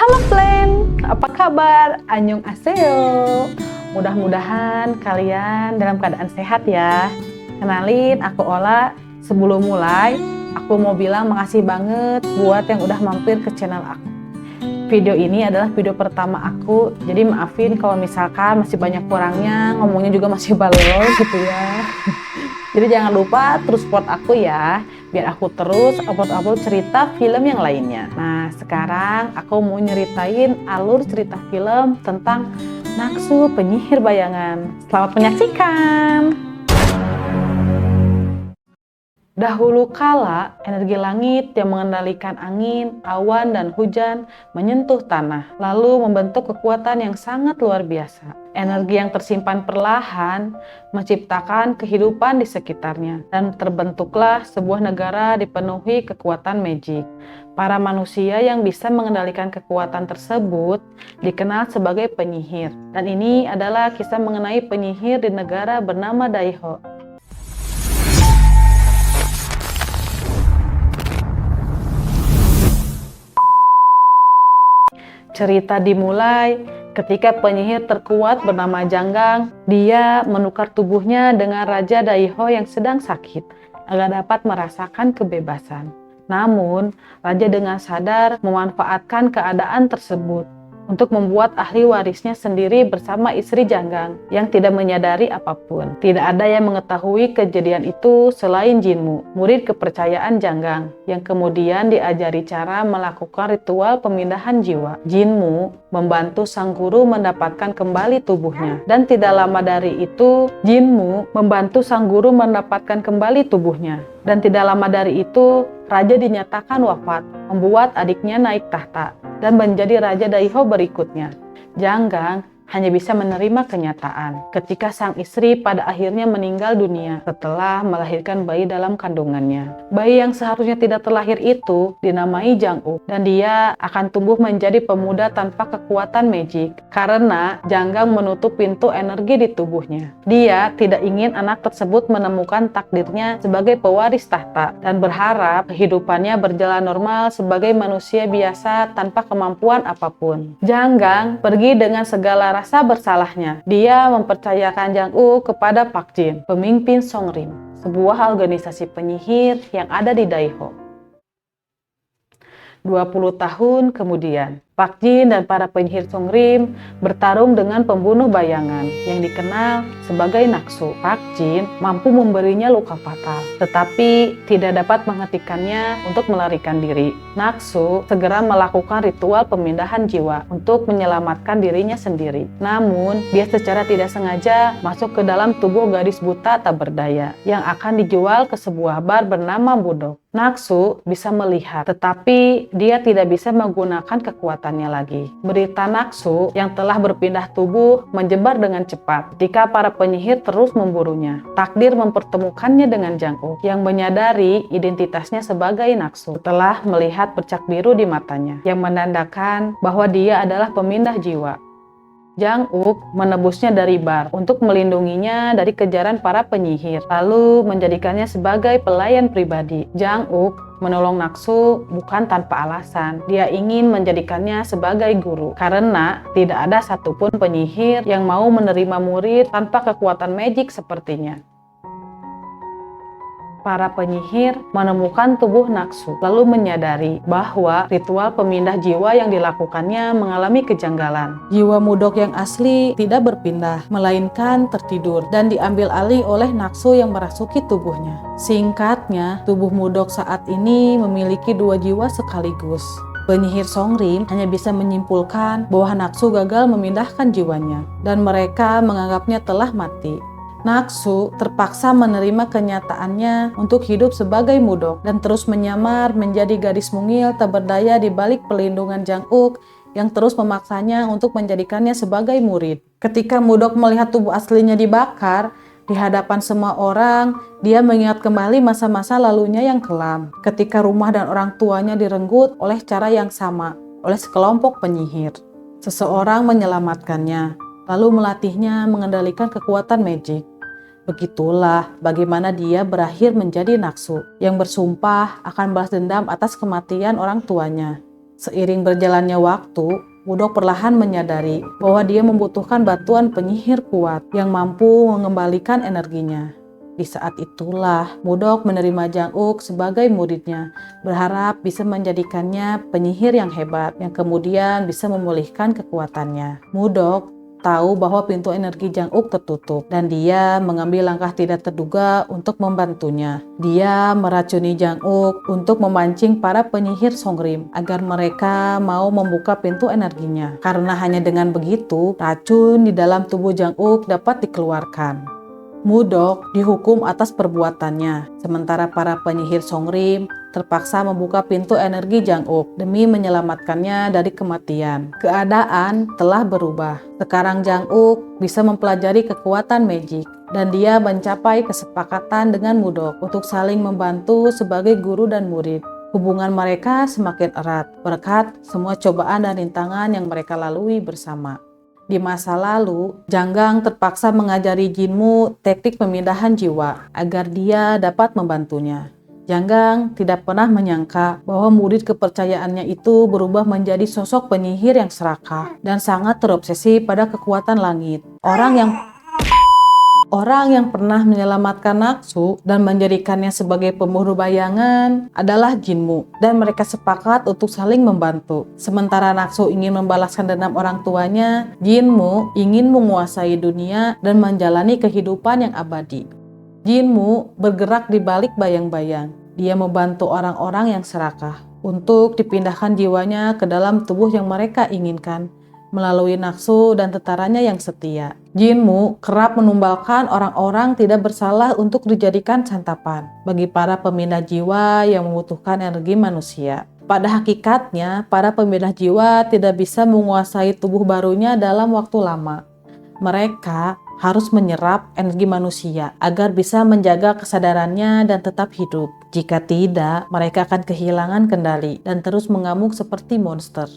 Halo Plan, apa kabar? Annyeonghaseyo. Mudah-mudahan kalian dalam keadaan sehat ya. Kenalin, aku Ola. Sebelum mulai, aku mau bilang makasih banget buat yang udah mampir ke channel aku. Video ini adalah video pertama aku, jadi maafin kalau misalkan masih banyak kurangnya, ngomongnya juga masih balelo gitu ya. Jadi jangan lupa terus support aku ya, biar aku terus upload-upload cerita film yang lainnya. Nah, sekarang aku mau nyeritain alur cerita film tentang Naksu Penyihir Bayangan. Selamat menyaksikan! Dahulu kala, energi langit yang mengendalikan angin, awan, dan hujan menyentuh tanah, lalu membentuk kekuatan yang sangat luar biasa. Energi yang tersimpan perlahan menciptakan kehidupan di sekitarnya, dan terbentuklah sebuah negara dipenuhi kekuatan magic. Para manusia yang bisa mengendalikan kekuatan tersebut dikenal sebagai penyihir, dan ini adalah kisah mengenai penyihir di negara bernama Daiho. Cerita dimulai ketika penyihir terkuat bernama Janggang. Dia menukar tubuhnya dengan Raja Daiho yang sedang sakit agar dapat merasakan kebebasan. Namun, Raja dengan sadar memanfaatkan keadaan tersebut untuk membuat ahli warisnya sendiri bersama istri Janggang yang tidak menyadari apapun. Tidak ada yang mengetahui kejadian itu selain Jinmu, murid kepercayaan Janggang, yang kemudian diajari cara melakukan ritual pemindahan jiwa. Jinmu membantu sang guru mendapatkan kembali tubuhnya, dan tidak lama dari itu, Jinmu membantu sang guru mendapatkan kembali tubuhnya. Dan tidak lama dari itu, Raja dinyatakan wafat, membuat adiknya naik tahta dan menjadi Raja Daiho berikutnya. Janggang hanya bisa menerima kenyataan ketika sang istri pada akhirnya meninggal dunia setelah melahirkan bayi dalam kandungannya. Bayi yang seharusnya tidak terlahir itu dinamai Jang-uk, dan dia akan tumbuh menjadi pemuda tanpa kekuatan magic karena Janggang menutup pintu energi di tubuhnya. Dia tidak ingin anak tersebut menemukan takdirnya sebagai pewaris tahta dan berharap kehidupannya berjalan normal sebagai manusia biasa tanpa kemampuan apapun. Janggang pergi dengan segala rasa bersalahnya. Dia mempercayakan Jang-uk kepada Pak Jin, pemimpin Songrim, sebuah organisasi penyihir yang ada di Daiho. 20 tahun kemudian, Pak Jin dan para penyihir Songrim bertarung dengan pembunuh bayangan yang dikenal sebagai Naksu. Pak Jin mampu memberinya luka fatal, tetapi tidak dapat menghentikannya untuk melarikan diri. Naksu segera melakukan ritual pemindahan jiwa untuk menyelamatkan dirinya sendiri. Namun, dia secara tidak sengaja masuk ke dalam tubuh gadis buta tak berdaya yang akan dijual ke sebuah bar bernama Budok. Naksu bisa melihat, tetapi dia tidak bisa menggunakan kekuatannya lagi. Berita Naksu yang telah berpindah tubuh menyebar dengan cepat ketika para penyihir terus memburunya. Takdir mempertemukannya dengan Jang-uk yang menyadari identitasnya sebagai Naksu setelah melihat bercak biru di matanya yang menandakan bahwa dia adalah pemindah jiwa. Jang-uk menebusnya dari bar untuk melindunginya dari kejaran para penyihir, lalu menjadikannya sebagai pelayan pribadi. Jang-uk menolong Naksu bukan tanpa alasan. Dia ingin menjadikannya sebagai guru, karena tidak ada satupun penyihir yang mau menerima murid tanpa kekuatan magic sepertinya. Para penyihir menemukan tubuh Naksu, lalu menyadari bahwa ritual pemindah jiwa yang dilakukannya mengalami kejanggalan. Jiwa Mudok yang asli tidak berpindah, melainkan tertidur dan diambil alih oleh Naksu yang merasuki tubuhnya. Singkatnya, tubuh Mudok saat ini memiliki dua jiwa sekaligus. Penyihir Songrim hanya bisa menyimpulkan bahwa Naksu gagal memindahkan jiwanya, dan mereka menganggapnya telah mati. Naksu terpaksa menerima kenyataannya untuk hidup sebagai Mudok dan terus menyamar menjadi gadis mungil tak berdaya di balik pelindungan Jang-uk yang terus memaksanya untuk menjadikannya sebagai murid. Ketika Mudok melihat tubuh aslinya dibakar di hadapan semua orang, dia mengingat kembali masa-masa lalunya yang kelam ketika rumah dan orang tuanya direnggut oleh cara yang sama oleh sekelompok penyihir. Seseorang menyelamatkannya, lalu melatihnya mengendalikan kekuatan magic. Begitulah bagaimana dia berakhir menjadi Naksu yang bersumpah akan balas dendam atas kematian orang tuanya. Seiring berjalannya waktu, Mudok perlahan menyadari bahwa dia membutuhkan bantuan penyihir kuat yang mampu mengembalikan energinya. Di saat itulah, Mudok menerima Jang-uk sebagai muridnya, berharap bisa menjadikannya penyihir yang hebat yang kemudian bisa memulihkan kekuatannya. Mudok tahu bahwa pintu energi Jang-uk tertutup dan dia mengambil langkah tidak terduga untuk membantunya. Dia meracuni Jang-uk untuk memancing para penyihir Songrim agar mereka mau membuka pintu energinya. Karena hanya dengan begitu, racun di dalam tubuh Jang-uk dapat dikeluarkan. Mudok dihukum atas perbuatannya, sementara para penyihir Songrim terpaksa membuka pintu energi Jang-uk demi menyelamatkannya dari kematian. Keadaan telah berubah. Sekarang Jang-uk bisa mempelajari kekuatan magic dan dia mencapai kesepakatan dengan Mudok untuk saling membantu sebagai guru dan murid. Hubungan mereka semakin erat berkat semua cobaan dan rintangan yang mereka lalui bersama. Di masa lalu, Janggang terpaksa mengajari Jinmu teknik pemindahan jiwa agar dia dapat membantunya. Janggang tidak pernah menyangka bahwa murid kepercayaannya itu berubah menjadi sosok penyihir yang serakah dan sangat terobsesi pada kekuatan langit. Orang yang pernah menyelamatkan Naksu dan menjadikannya sebagai pemburu bayangan adalah Jinmu, dan mereka sepakat untuk saling membantu. Sementara Naksu ingin membalaskan dendam orang tuanya, Jinmu ingin menguasai dunia dan menjalani kehidupan yang abadi. Jinmu bergerak di balik bayang-bayang. Dia membantu orang-orang yang serakah untuk dipindahkan jiwanya ke dalam tubuh yang mereka inginkan melalui Naksu dan tentaranya yang setia. Jinmu kerap menumbalkan orang-orang tidak bersalah untuk dijadikan santapan bagi para pemindah jiwa yang membutuhkan energi manusia. Pada hakikatnya, para pemindah jiwa tidak bisa menguasai tubuh barunya dalam waktu lama. Mereka harus menyerap energi manusia agar bisa menjaga kesadarannya dan tetap hidup. Jika tidak, mereka akan kehilangan kendali dan terus mengamuk seperti monster.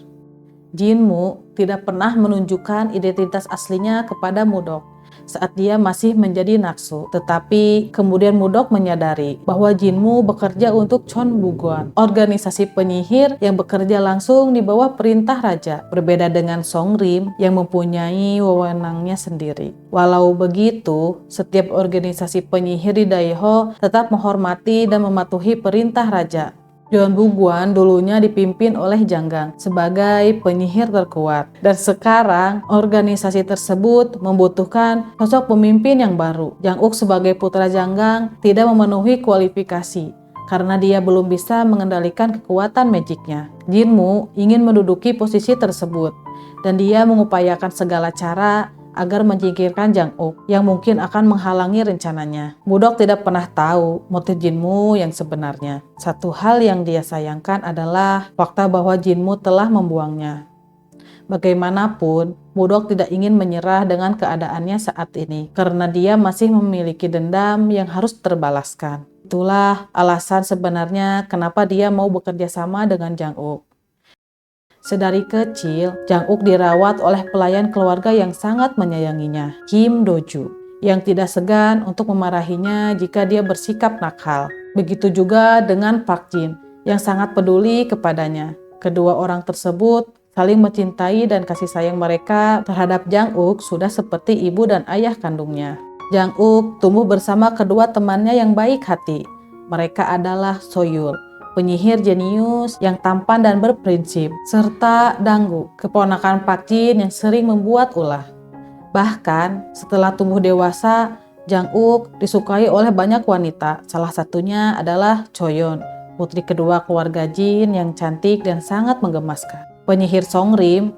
Jinmu tidak pernah menunjukkan identitas aslinya kepada Mudok saat dia masih menjadi Naksu. Tetapi kemudian Mudok menyadari bahwa Jinmu bekerja untuk Chon Bugon, organisasi penyihir yang bekerja langsung di bawah perintah raja. Berbeda dengan Songrim yang mempunyai wewenangnya sendiri. Walau begitu, setiap organisasi penyihir di Daiho tetap menghormati dan mematuhi perintah raja. Chon Bugon dulunya dipimpin oleh Janggang sebagai penyihir terkuat, dan sekarang organisasi tersebut membutuhkan sosok pemimpin yang baru. Jang-uk sebagai putra Janggang tidak memenuhi kualifikasi karena dia belum bisa mengendalikan kekuatan magicnya. Jinmu ingin menduduki posisi tersebut dan dia mengupayakan segala cara agar menyingkirkan Jang-uk yang mungkin akan menghalangi rencananya. Mudok tidak pernah tahu motif Jinmu yang sebenarnya. Satu hal yang dia sayangkan adalah fakta bahwa Jinmu telah membuangnya. Bagaimanapun, Mudok tidak ingin menyerah dengan keadaannya saat ini karena dia masih memiliki dendam yang harus terbalaskan. Itulah alasan sebenarnya kenapa dia mau bekerja sama dengan Jang-uk. Sedari kecil, Jang-uk dirawat oleh pelayan keluarga yang sangat menyayanginya, Kim Do-ju, yang tidak segan untuk memarahinya jika dia bersikap nakal. Begitu juga dengan Park Jin, yang sangat peduli kepadanya. Kedua orang tersebut saling mencintai dan kasih sayang mereka terhadap Jang-uk sudah seperti ibu dan ayah kandungnya. Jang-uk tumbuh bersama kedua temannya yang baik hati. Mereka adalah Soyul, penyihir jenius yang tampan dan berprinsip, serta Danggu, keponakan Park Jin yang sering membuat ulah. Bahkan setelah tumbuh dewasa, Jang-uk disukai oleh banyak wanita, salah satunya adalah Choyeon, putri kedua keluarga Jin yang cantik dan sangat menggemaskan. Penyihir Songrim,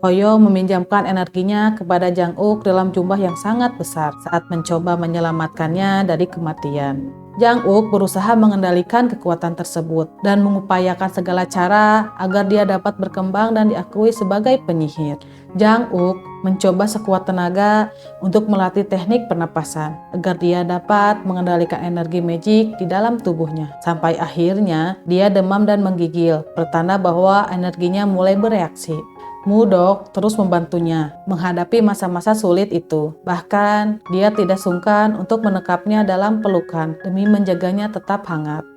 Hoyo meminjamkan energinya kepada Jang-uk dalam jumlah yang sangat besar saat mencoba menyelamatkannya dari kematian. Jang-uk berusaha mengendalikan kekuatan tersebut dan mengupayakan segala cara agar dia dapat berkembang dan diakui sebagai penyihir. Jang-uk mencoba sekuat tenaga untuk melatih teknik pernapasan agar dia dapat mengendalikan energi magic di dalam tubuhnya. Sampai akhirnya dia demam dan menggigil, pertanda bahwa energinya mulai bereaksi. Mudok terus membantunya menghadapi masa-masa sulit itu. Bahkan dia tidak sungkan untuk menekapnya dalam pelukan demi menjaganya tetap hangat.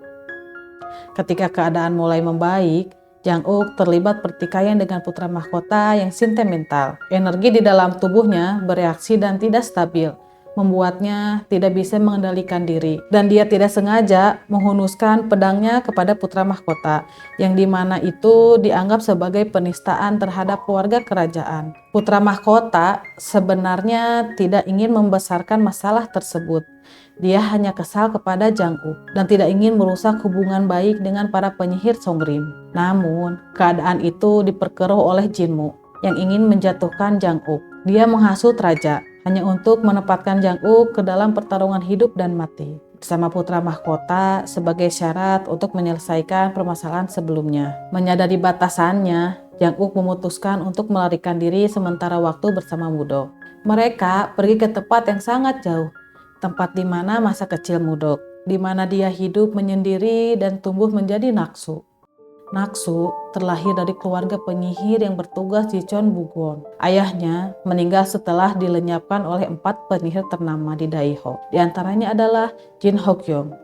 Ketika keadaan mulai membaik, Jang Uk terlibat pertikaian dengan putra mahkota yang sentimental. Energi di dalam tubuhnya bereaksi dan tidak stabil, membuatnya tidak bisa mengendalikan diri. Dan dia tidak sengaja menghunuskan pedangnya kepada putra mahkota, yang dimana itu dianggap sebagai penistaan terhadap keluarga kerajaan. Putra mahkota sebenarnya tidak ingin membesarkan masalah tersebut. Dia hanya kesal kepada Jang Uk dan tidak ingin merusak hubungan baik dengan para penyihir Songrim. Namun, keadaan itu diperkeruh oleh Jinmu yang ingin menjatuhkan Jang Uk. Dia menghasut raja hanya untuk menempatkan Jang Uk ke dalam pertarungan hidup dan mati bersama putra mahkota sebagai syarat untuk menyelesaikan permasalahan sebelumnya. Menyadari batasannya, Jang Uk memutuskan untuk melarikan diri sementara waktu bersama Mudok. Mereka pergi ke tempat yang sangat jauh, tempat di mana masa kecil Mudok, di mana dia hidup menyendiri dan tumbuh menjadi Naksu. Naksu terlahir dari keluarga penyihir yang bertugas di Chon Bugon. Ayahnya meninggal setelah dilenyapkan oleh 4 penyihir ternama di Daiho. Di antaranya adalah Jin Hokyong,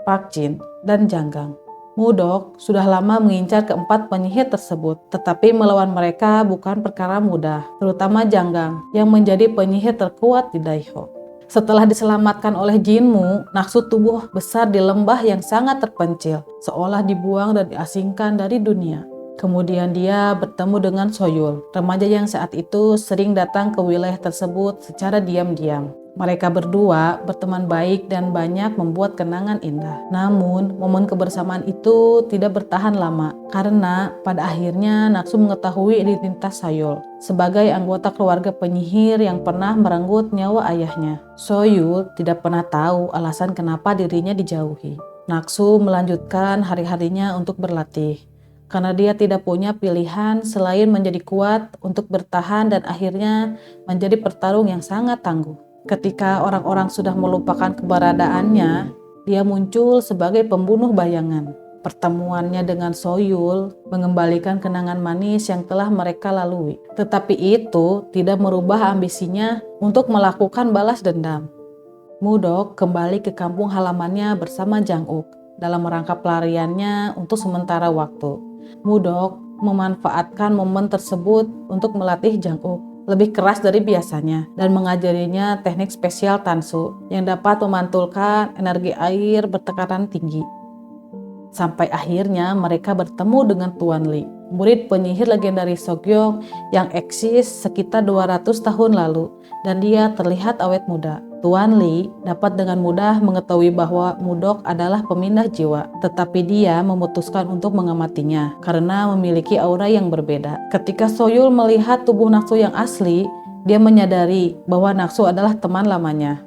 Pak Jin, dan Janggang. Mudok sudah lama mengincar keempat penyihir tersebut, tetapi melawan mereka bukan perkara mudah, terutama Janggang yang menjadi penyihir terkuat di Daiho. Setelah diselamatkan oleh Jinmu, Naksu tumbuh besar di lembah yang sangat terpencil, seolah dibuang dan diasingkan dari dunia. Kemudian dia bertemu dengan Soyul, remaja yang saat itu sering datang ke wilayah tersebut secara diam-diam. Mereka berdua berteman baik dan banyak membuat kenangan indah. Namun, momen kebersamaan itu tidak bertahan lama karena pada akhirnya Naksu mengetahui identitas Soyul sebagai anggota keluarga penyihir yang pernah merenggut nyawa ayahnya. Soyul tidak pernah tahu alasan kenapa dirinya dijauhi. Naksu melanjutkan hari-harinya untuk berlatih karena dia tidak punya pilihan selain menjadi kuat untuk bertahan dan akhirnya menjadi petarung yang sangat tangguh. Ketika orang-orang sudah melupakan keberadaannya, dia muncul sebagai pembunuh bayangan. Pertemuannya dengan Soyul mengembalikan kenangan manis yang telah mereka lalui. Tetapi itu tidak merubah ambisinya untuk melakukan balas dendam. Mudok kembali ke kampung halamannya bersama Jang Uk dalam rangka pelariannya untuk sementara waktu. Mudok memanfaatkan momen tersebut untuk melatih Jang Uk lebih keras dari biasanya dan mengajarinya teknik spesial Tansu yang dapat memantulkan energi air bertekanan tinggi. Sampai akhirnya mereka bertemu dengan Tuan Li, murid penyihir legendaris Sogyong yang eksis sekitar 200 tahun lalu, dan dia terlihat awet muda. Tuan Li dapat dengan mudah mengetahui bahwa Mudok adalah pemindah jiwa, tetapi dia memutuskan untuk mengamatinya karena memiliki aura yang berbeda. Ketika Soyul melihat tubuh Naksu yang asli, dia menyadari bahwa Naksu adalah teman lamanya.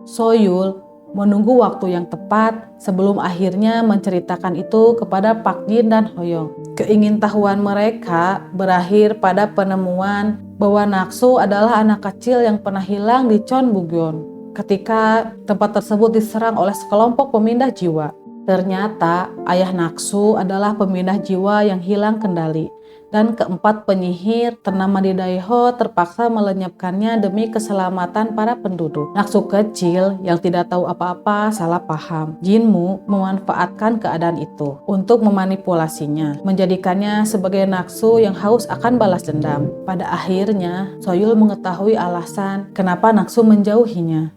Soyul menunggu waktu yang tepat sebelum akhirnya menceritakan itu kepada Pak Jin dan Hoyong. Keingintahuan mereka berakhir pada penemuan bahwa Naksu adalah anak kecil yang pernah hilang di Chon Bugyon ketika tempat tersebut diserang oleh sekelompok pemindah jiwa. Ternyata ayah Naksu adalah pemindah jiwa yang hilang kendali, dan keempat penyihir ternama di Daiho terpaksa melenyapkannya demi keselamatan para penduduk. Naksu kecil yang tidak tahu apa-apa salah paham. Jinmu memanfaatkan keadaan itu untuk memanipulasinya, menjadikannya sebagai Naksu yang haus akan balas dendam. Pada akhirnya, Soyul mengetahui alasan kenapa Naksu menjauhinya.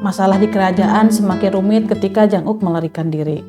Masalah di kerajaan semakin rumit ketika Jang Uk melarikan diri.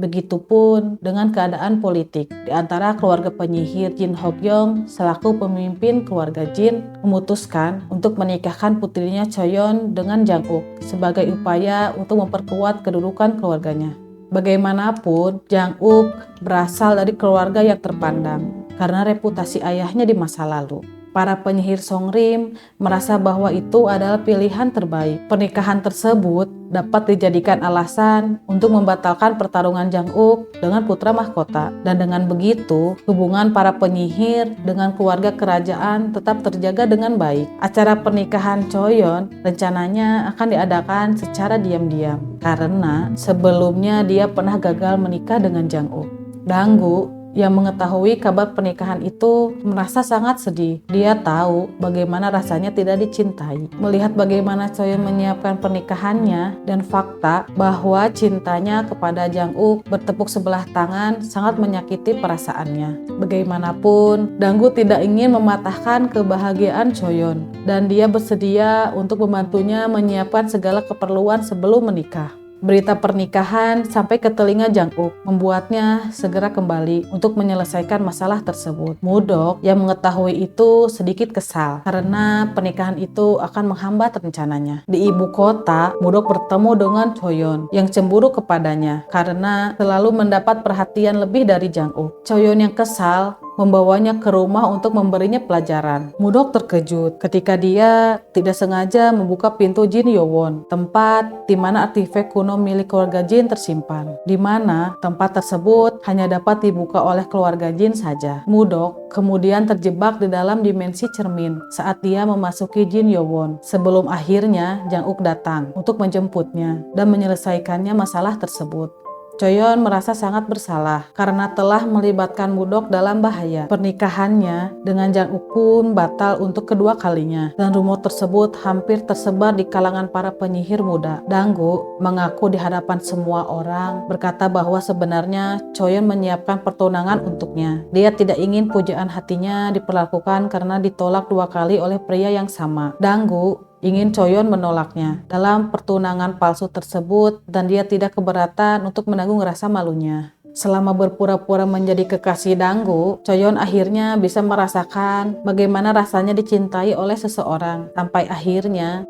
Begitupun dengan keadaan politik di antara keluarga penyihir Jin Hokyong selaku pemimpin keluarga Jin memutuskan untuk menikahkan putrinya Choyon dengan Jang Uk sebagai upaya untuk memperkuat kedudukan keluarganya. Bagaimanapun, Jang Uk berasal dari keluarga yang terpandang karena reputasi ayahnya di masa lalu. Para penyihir Songrim merasa bahwa itu adalah pilihan terbaik. Pernikahan tersebut dapat dijadikan alasan untuk membatalkan pertarungan Jang Uk dengan putra mahkota. Dan dengan begitu, hubungan para penyihir dengan keluarga kerajaan tetap terjaga dengan baik. Acara pernikahan Choyon rencananya akan diadakan secara diam-diam karena sebelumnya dia pernah gagal menikah dengan Jang Uk. Danggu yang mengetahui kabar pernikahan itu merasa sangat sedih. Dia tahu bagaimana rasanya tidak dicintai. Melihat bagaimana Choyeon menyiapkan pernikahannya dan fakta bahwa cintanya kepada Jang Uk bertepuk sebelah tangan sangat menyakiti perasaannya. Bagaimanapun, Danggu tidak ingin mematahkan kebahagiaan Choyeon dan dia bersedia untuk membantunya menyiapkan segala keperluan sebelum menikah. Berita pernikahan sampai ke telinga Jang Uk, membuatnya segera kembali untuk menyelesaikan masalah tersebut. Mudok yang mengetahui itu sedikit kesal karena pernikahan itu akan menghambat rencananya. Di ibu kota, Mudok bertemu dengan Choyeon yang cemburu kepadanya karena selalu mendapat perhatian lebih dari Jang Uk. Choyeon yang kesal membawanya ke rumah untuk memberinya pelajaran. Mudok terkejut ketika dia tidak sengaja membuka pintu Jin Yowon, tempat di mana artefak kuno milik keluarga Jin tersimpan, di mana tempat tersebut hanya dapat dibuka oleh keluarga Jin saja. Mudok kemudian terjebak di dalam dimensi cermin saat dia memasuki Jin Yowon, sebelum akhirnya Jang Uk datang untuk menjemputnya dan menyelesaikannya masalah tersebut. Choyeon merasa sangat bersalah karena telah melibatkan Mudok dalam bahaya. Pernikahannya dengan Jang Uk pun batal untuk kedua kalinya dan rumor tersebut hampir tersebar di kalangan para penyihir muda. Danggu mengaku di hadapan semua orang berkata bahwa sebenarnya Choyeon menyiapkan pertunangan untuknya. Dia tidak ingin pujaan hatinya diperlakukan karena ditolak dua kali oleh pria yang sama. Danggu ingin Choyeon menolaknya dalam pertunangan palsu tersebut dan dia tidak keberatan untuk menanggung rasa malunya. Selama berpura-pura menjadi kekasih Danggu, Choyeon akhirnya bisa merasakan bagaimana rasanya dicintai oleh seseorang sampai akhirnya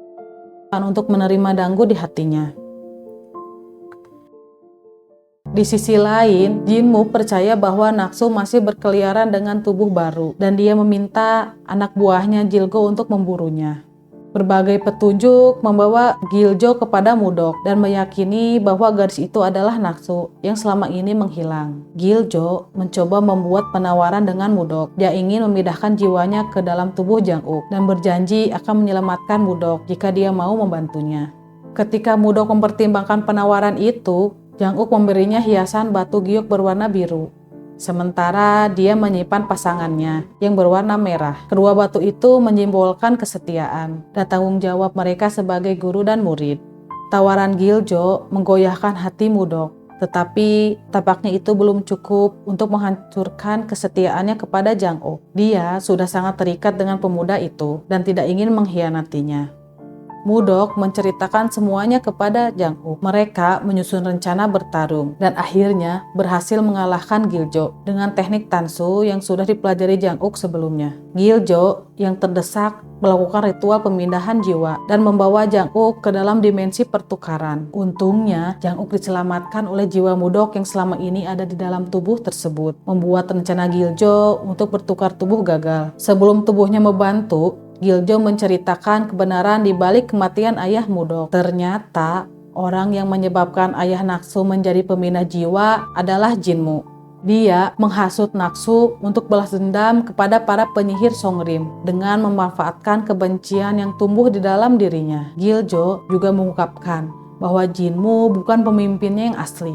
untuk menerima Danggu di hatinya. Di sisi lain, Jinmu percaya bahwa Naksu masih berkeliaran dengan tubuh baru dan dia meminta anak buahnya Jilgo untuk memburunya. Berbagai petunjuk membawa Giljo kepada Mudok dan meyakini bahwa gadis itu adalah Naksu yang selama ini menghilang. Giljo mencoba membuat penawaran dengan Mudok. Dia ingin memindahkan jiwanya ke dalam tubuh Jang Uk dan berjanji akan menyelamatkan Mudok jika dia mau membantunya. Ketika Mudok mempertimbangkan penawaran itu, Jang Uk memberinya hiasan batu giok berwarna biru. Sementara dia menyimpan pasangannya yang berwarna merah. Kedua batu itu menyimbolkan kesetiaan dan tanggung jawab mereka sebagai guru dan murid. Tawaran Giljo menggoyahkan hati Mudok, tetapi tampaknya itu belum cukup untuk menghancurkan kesetiaannya kepada Jang Uk. Dia sudah sangat terikat dengan pemuda itu dan tidak ingin mengkhianatinya. Mudok menceritakan semuanya kepada Jang Uk. Mereka menyusun rencana bertarung dan akhirnya berhasil mengalahkan Giljo dengan teknik Tansu yang sudah dipelajari Jang Uk sebelumnya. Giljo yang terdesak melakukan ritual pemindahan jiwa dan membawa Jang Uk ke dalam dimensi pertukaran. Untungnya, Jang Uk diselamatkan oleh jiwa Mudok yang selama ini ada di dalam tubuh tersebut, membuat rencana Giljo untuk bertukar tubuh gagal. Sebelum tubuhnya membantu, Giljo menceritakan kebenaran di balik kematian ayah Mudok. Ternyata, orang yang menyebabkan ayah Naksu menjadi pemindah jiwa adalah Jinmu. Dia menghasut Naksu untuk balas dendam kepada para penyihir Songrim dengan memanfaatkan kebencian yang tumbuh di dalam dirinya. Giljo juga mengungkapkan bahwa Jinmu bukan pemimpinnya yang asli.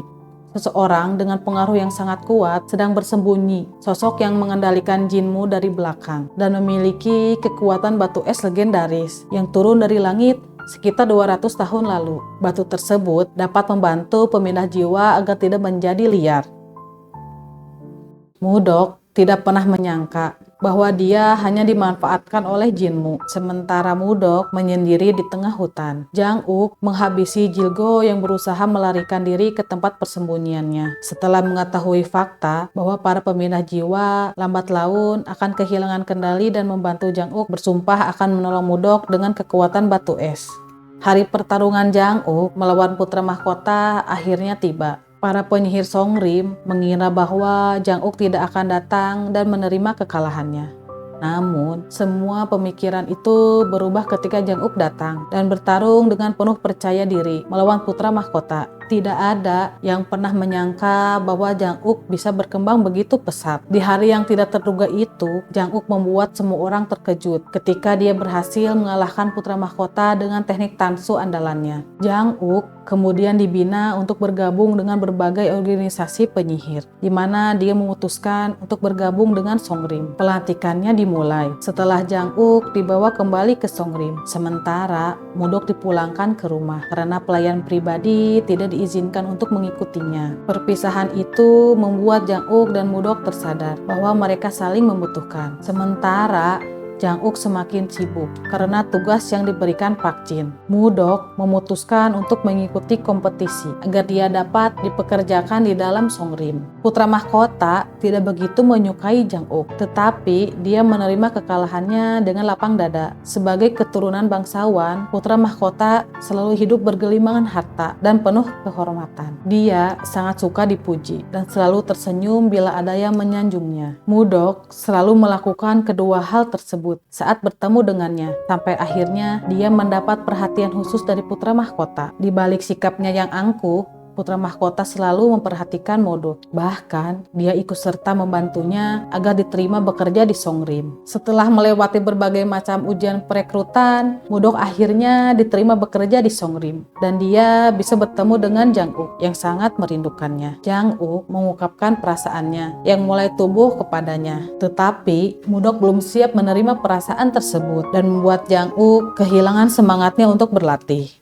Seseorang dengan pengaruh yang sangat kuat sedang bersembunyi, sosok yang mengendalikan Jinmu dari belakang dan memiliki kekuatan batu es legendaris yang turun dari langit sekitar 200 tahun lalu. Batu tersebut dapat membantu pemindah jiwa agar tidak menjadi liar. Mudok tidak pernah menyangka bahwa dia hanya dimanfaatkan oleh Jinmu, sementara Mudok menyendiri di tengah hutan. Jang Uk menghabisi Jilgo yang berusaha melarikan diri ke tempat persembunyiannya. Setelah mengetahui fakta bahwa para pemindah jiwa lambat laun akan kehilangan kendali dan membantu Jang Uk bersumpah akan menolong Mudok dengan kekuatan batu es. Hari pertarungan Jang Uk melawan putra mahkota akhirnya tiba. Para penyihir Songrim mengira bahwa Jang Uk tidak akan datang dan menerima kekalahannya. Namun, semua pemikiran itu berubah ketika Jang Uk datang dan bertarung dengan penuh percaya diri melawan putra mahkota. Tidak ada yang pernah menyangka bahwa Jang-uk bisa berkembang begitu pesat. Di hari yang tidak terduga itu, Jang-uk membuat semua orang terkejut ketika dia berhasil mengalahkan putra mahkota dengan teknik tansu andalannya. Jang-uk kemudian dibina untuk bergabung dengan berbagai organisasi penyihir, di mana dia memutuskan untuk bergabung dengan Songrim. Pelantikannya dimulai setelah Jang-uk dibawa kembali ke Songrim. Sementara Mudok dipulangkan ke rumah karena pelayan pribadi tidak diizinkan untuk mengikutinya. Perpisahan itu membuat Jang-uk dan Mudok tersadar bahwa mereka saling membutuhkan. Sementara Jang-uk semakin sibuk karena tugas yang diberikan Pak Jin. Mudok memutuskan untuk mengikuti kompetisi agar dia dapat dipekerjakan di dalam Songrim. Putra mahkota tidak begitu menyukai Jang-uk, tetapi dia menerima kekalahannya dengan lapang dada. Sebagai keturunan bangsawan, putra mahkota selalu hidup bergelimangan harta dan penuh kehormatan. Dia sangat suka dipuji dan selalu tersenyum bila ada yang menyanjungnya. Mudok selalu melakukan kedua hal tersebut saat bertemu dengannya, sampai akhirnya dia mendapat perhatian khusus dari putra mahkota. Di balik sikapnya yang angkuh, putra mahkota selalu memperhatikan Mudok. Bahkan, dia ikut serta membantunya agar diterima bekerja di Songrim. Setelah melewati berbagai macam ujian perekrutan, Mudok akhirnya diterima bekerja di Songrim. Dan dia bisa bertemu dengan Jang-uk yang sangat merindukannya. Jang-uk mengungkapkan perasaannya yang mulai tumbuh kepadanya. Tetapi, Mudok belum siap menerima perasaan tersebut dan membuat Jang-uk kehilangan semangatnya untuk berlatih.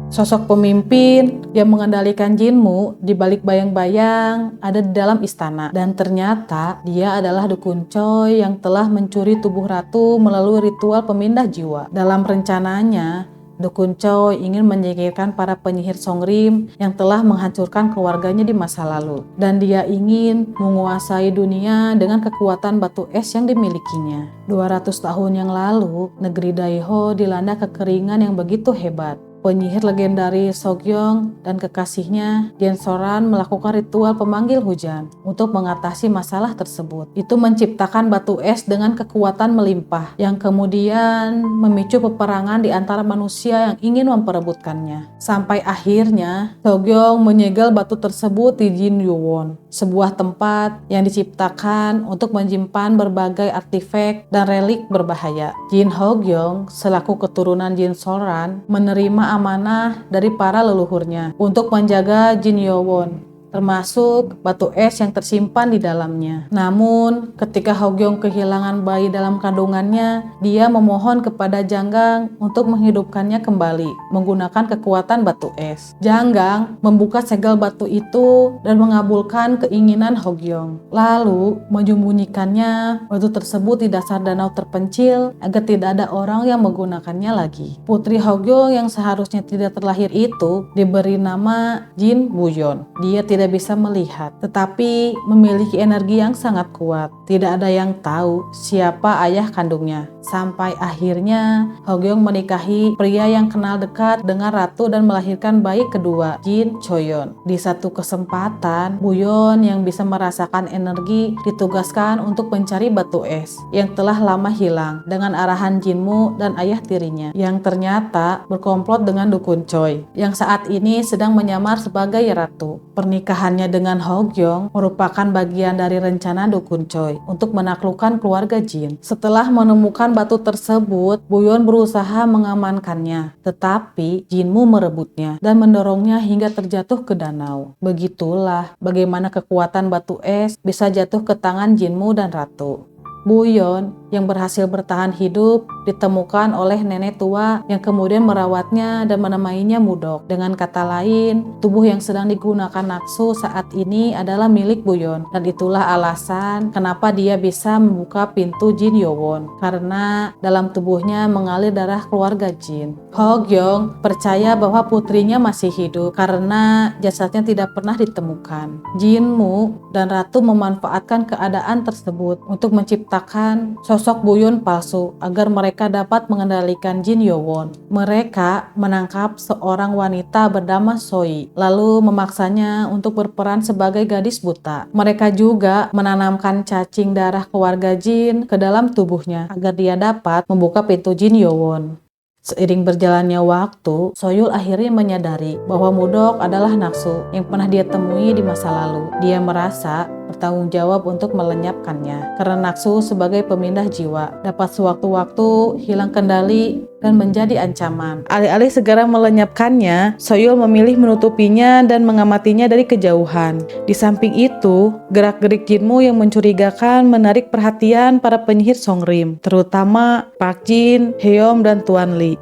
Sosok pemimpin yang mengendalikan Jinmu di balik bayang-bayang ada di dalam istana, dan ternyata dia adalah dukun Choi yang telah mencuri tubuh ratu melalui ritual pemindah jiwa. Dalam rencananya, dukun Choi ingin menyingkirkan para penyihir Songrim yang telah menghancurkan keluarganya di masa lalu, dan dia ingin menguasai dunia dengan kekuatan batu es yang dimilikinya. 200 tahun yang lalu, negeri Daiho dilanda kekeringan yang begitu hebat. Penyihir legendaris Seogyeong dan kekasihnya Jin Soran melakukan ritual pemanggil hujan untuk mengatasi masalah tersebut. Itu menciptakan batu es dengan kekuatan melimpah yang kemudian memicu peperangan di antara manusia yang ingin memperebutkannya. Sampai akhirnya Seogyeong menyegel batu tersebut di Jin Yuwon, sebuah tempat yang diciptakan untuk menyimpan berbagai artefak dan relik berbahaya. Jin Hogyong selaku keturunan Jin Soran menerima amanah dari para leluhurnya untuk menjaga Jin Yuwon, termasuk batu es yang tersimpan di dalamnya. Namun, ketika Hogyong kehilangan bayi dalam kandungannya, dia memohon kepada Janggang untuk menghidupkannya kembali menggunakan kekuatan batu es. Janggang membuka segel batu itu dan mengabulkan keinginan Hogyong, lalu menyembunyikannya batu tersebut di dasar danau terpencil agar tidak ada orang yang menggunakannya lagi. Putri Hogyong yang seharusnya tidak terlahir itu diberi nama Jin Buyon. Dia tidak bisa melihat, tetapi memiliki energi yang sangat kuat. Tidak ada yang tahu siapa ayah kandungnya. Sampai akhirnya Hogyong menikahi pria yang kenal dekat dengan ratu dan melahirkan bayi kedua, Jin Choyon. Di satu kesempatan, Buyon yang bisa merasakan energi ditugaskan untuk mencari batu es yang telah lama hilang dengan arahan Jinmu dan ayah tirinya, yang ternyata berkomplot dengan dukun Choi yang saat ini sedang menyamar sebagai ratu. Pernikahannya dengan Hogyong merupakan bagian dari rencana dukun Choi untuk menaklukkan keluarga Jin. Setelah menemukan batu tersebut, Buyon berusaha mengamankannya, tetapi Jinmu merebutnya dan mendorongnya hingga terjatuh ke danau. Begitulah bagaimana kekuatan batu es bisa jatuh ke tangan Jinmu dan ratu. Buyon yang berhasil bertahan hidup ditemukan oleh nenek tua yang kemudian merawatnya dan menemaninya Mudok. Dengan kata lain, tubuh yang sedang digunakan Naksu saat ini adalah milik Buyon, dan itulah alasan kenapa dia bisa membuka pintu Jin Yuwon, karena dalam tubuhnya mengalir darah keluarga Jin. Hogyong percaya bahwa putrinya masih hidup karena jasadnya tidak pernah ditemukan. Jinmu dan Ratu memanfaatkan keadaan tersebut untuk menciptakan sosok Buyon palsu agar mereka dapat mengendalikan Jin Yuwon. Mereka menangkap seorang wanita bernama Soi, lalu memaksanya untuk berperan sebagai gadis buta. Mereka juga menanamkan cacing darah keluarga Jin ke dalam tubuhnya agar dia dapat membuka pintu Jin Yuwon. Seiring berjalannya waktu, Soyul akhirnya menyadari bahwa Mudok adalah Naksu yang pernah dia temui di masa lalu. Dia merasa bertanggung jawab untuk melenyapkannya, karena Naksu sebagai pemindah jiwa dapat sewaktu-waktu hilang kendali dan menjadi ancaman. Alih-alih segera melenyapkannya, Soyul memilih menutupinya dan mengamatinya dari kejauhan. Di samping itu, gerak-gerik Jinmu yang mencurigakan menarik perhatian para penyihir Songrim, terutama Park Jin, Heom, dan Tuan Lee.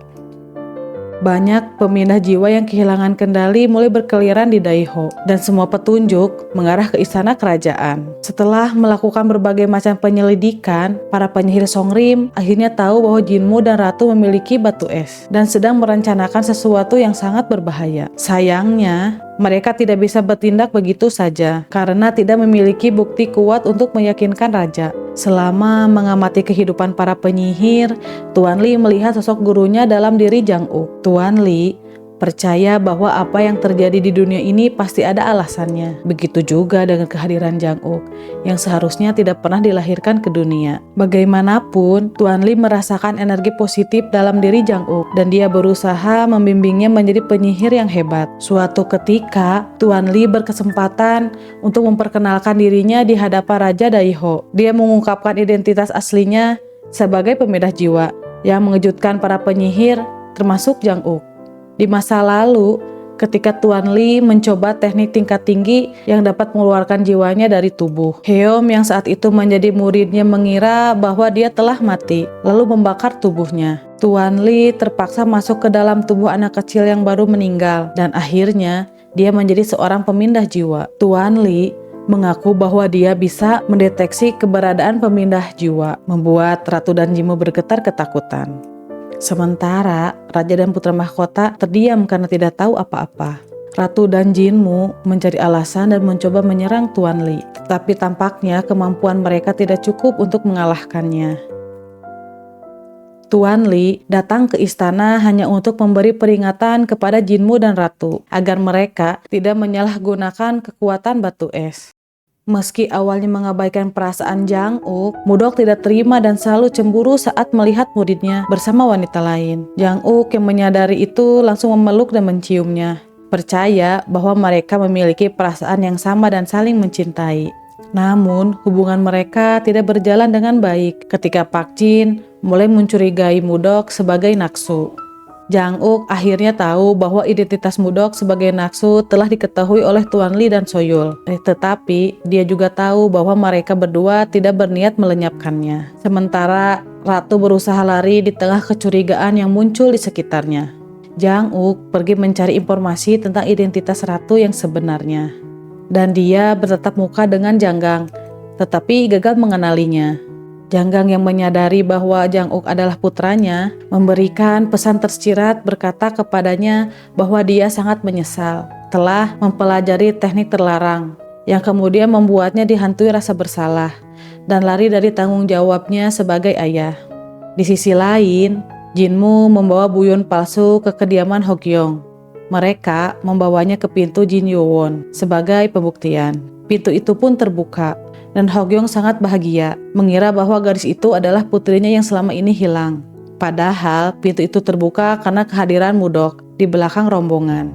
Banyak pemindah jiwa yang kehilangan kendali mulai berkeliaran di Daiho, dan semua petunjuk mengarah ke istana kerajaan. Setelah melakukan berbagai macam penyelidikan, para penyihir Songrim akhirnya tahu bahwa Jinmu dan Ratu memiliki batu es dan sedang merencanakan sesuatu yang sangat berbahaya. Sayangnya, mereka tidak bisa bertindak begitu saja karena tidak memiliki bukti kuat untuk meyakinkan raja. Selama mengamati kehidupan para penyihir, Tuan Lee melihat sosok gurunya dalam diri Jang Uk. Tuan Lee percaya bahwa apa yang terjadi di dunia ini pasti ada alasannya. Begitu juga dengan kehadiran Jang Uk yang seharusnya tidak pernah dilahirkan ke dunia. Bagaimanapun, Tuan Lee merasakan energi positif dalam diri Jang Uk dan dia berusaha membimbingnya menjadi penyihir yang hebat. Suatu ketika, Tuan Lee berkesempatan untuk memperkenalkan dirinya di hadapan Raja Daiho. Dia mengungkapkan identitas aslinya sebagai pemindah jiwa yang mengejutkan para penyihir termasuk Jang Uk. Di masa lalu, ketika Tuan Lee mencoba teknik tingkat tinggi yang dapat mengeluarkan jiwanya dari tubuh, Heom yang saat itu menjadi muridnya mengira bahwa dia telah mati, lalu membakar tubuhnya. Tuan Lee terpaksa masuk ke dalam tubuh anak kecil yang baru meninggal, dan akhirnya dia menjadi seorang pemindah jiwa. Tuan Lee mengaku bahwa dia bisa mendeteksi keberadaan pemindah jiwa, membuat Ratu dan Jinmu bergetar ketakutan. Sementara Raja dan Putra Mahkota terdiam karena tidak tahu apa-apa. Ratu dan Jinmu mencari alasan dan mencoba menyerang Tuan Lee, tetapi tampaknya kemampuan mereka tidak cukup untuk mengalahkannya. Tuan Lee datang ke istana hanya untuk memberi peringatan kepada Jinmu dan Ratu agar mereka tidak menyalahgunakan kekuatan batu es. Meski awalnya mengabaikan perasaan Jang Uk, Mudok tidak terima dan selalu cemburu saat melihat muridnya bersama wanita lain. Jang Uk yang menyadari itu langsung memeluk dan menciumnya, percaya bahwa mereka memiliki perasaan yang sama dan saling mencintai. Namun, hubungan mereka tidak berjalan dengan baik ketika Park Jin mulai mencurigai Mudok sebagai Naksu. Jang Uk akhirnya tahu bahwa identitas Mudok sebagai Naksu telah diketahui oleh Tuan Lee dan Soyul. Tetapi dia juga tahu bahwa mereka berdua tidak berniat melenyapkannya. Sementara Ratu berusaha lari di tengah kecurigaan yang muncul di sekitarnya. Jang Uk pergi mencari informasi tentang identitas Ratu yang sebenarnya. Dan dia bertatap muka dengan Janggang, tetapi gagal mengenalinya. Janggang yang menyadari bahwa Jang Uk adalah putranya, memberikan pesan tersirat berkata kepadanya bahwa dia sangat menyesal telah mempelajari teknik terlarang, yang kemudian membuatnya dihantui rasa bersalah dan lari dari tanggung jawabnya sebagai ayah. Di sisi lain, Jinmu membawa Buyun palsu ke kediaman Hogyong. Mereka membawanya ke pintu Jin Yowon sebagai pembuktian. Pintu itu pun terbuka, dan Hogyong sangat bahagia, mengira bahwa gadis itu adalah putrinya yang selama ini hilang. Padahal pintu itu terbuka karena kehadiran Mudok di belakang rombongan.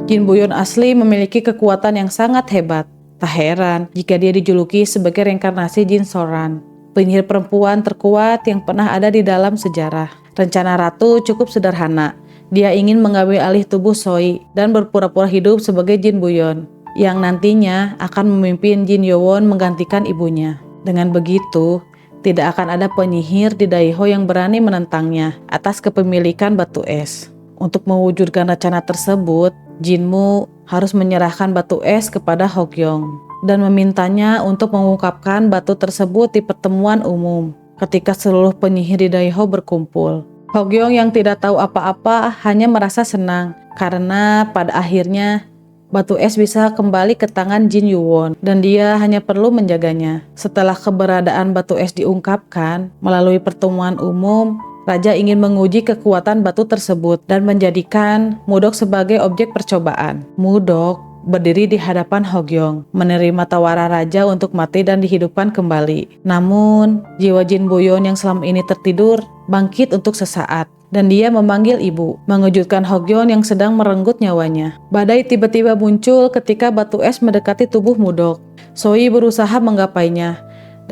Jin Buyun asli memiliki kekuatan yang sangat hebat. Tak heran jika dia dijuluki sebagai reinkarnasi Jin Soran, penyihir perempuan terkuat yang pernah ada di dalam sejarah. Rencana Ratu cukup sederhana. Dia ingin mengambil alih tubuh Soi dan berpura-pura hidup sebagai Jin Buyun, yang nantinya akan memimpin Jin Yowon menggantikan ibunya. Dengan begitu, tidak akan ada penyihir di Daiho yang berani menentangnya atas kepemilikan batu es. Untuk mewujudkan rencana tersebut, Jinmu harus menyerahkan batu es kepada Hogyong dan memintanya untuk mengungkapkan batu tersebut di pertemuan umum ketika seluruh penyihir di Daiho berkumpul. Hogyong yang tidak tahu apa-apa hanya merasa senang karena pada akhirnya batu es bisa kembali ke tangan Jin Yowon dan dia hanya perlu menjaganya. Setelah keberadaan batu es diungkapkan melalui pertemuan umum, Raja ingin menguji kekuatan batu tersebut dan menjadikan Mudok sebagai objek percobaan. Mudok berdiri di hadapan Hogyong, menerima tawaran Raja untuk mati dan dihidupkan kembali. Namun, jiwa Jin Buyun yang selama ini tertidur bangkit untuk sesaat. Dan dia memanggil ibu, mengejutkan Hogyon yang sedang merenggut nyawanya. Badai tiba-tiba muncul ketika batu es mendekati tubuh Mudok. Soi berusaha menggapainya,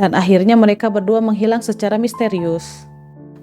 dan akhirnya mereka berdua menghilang secara misterius.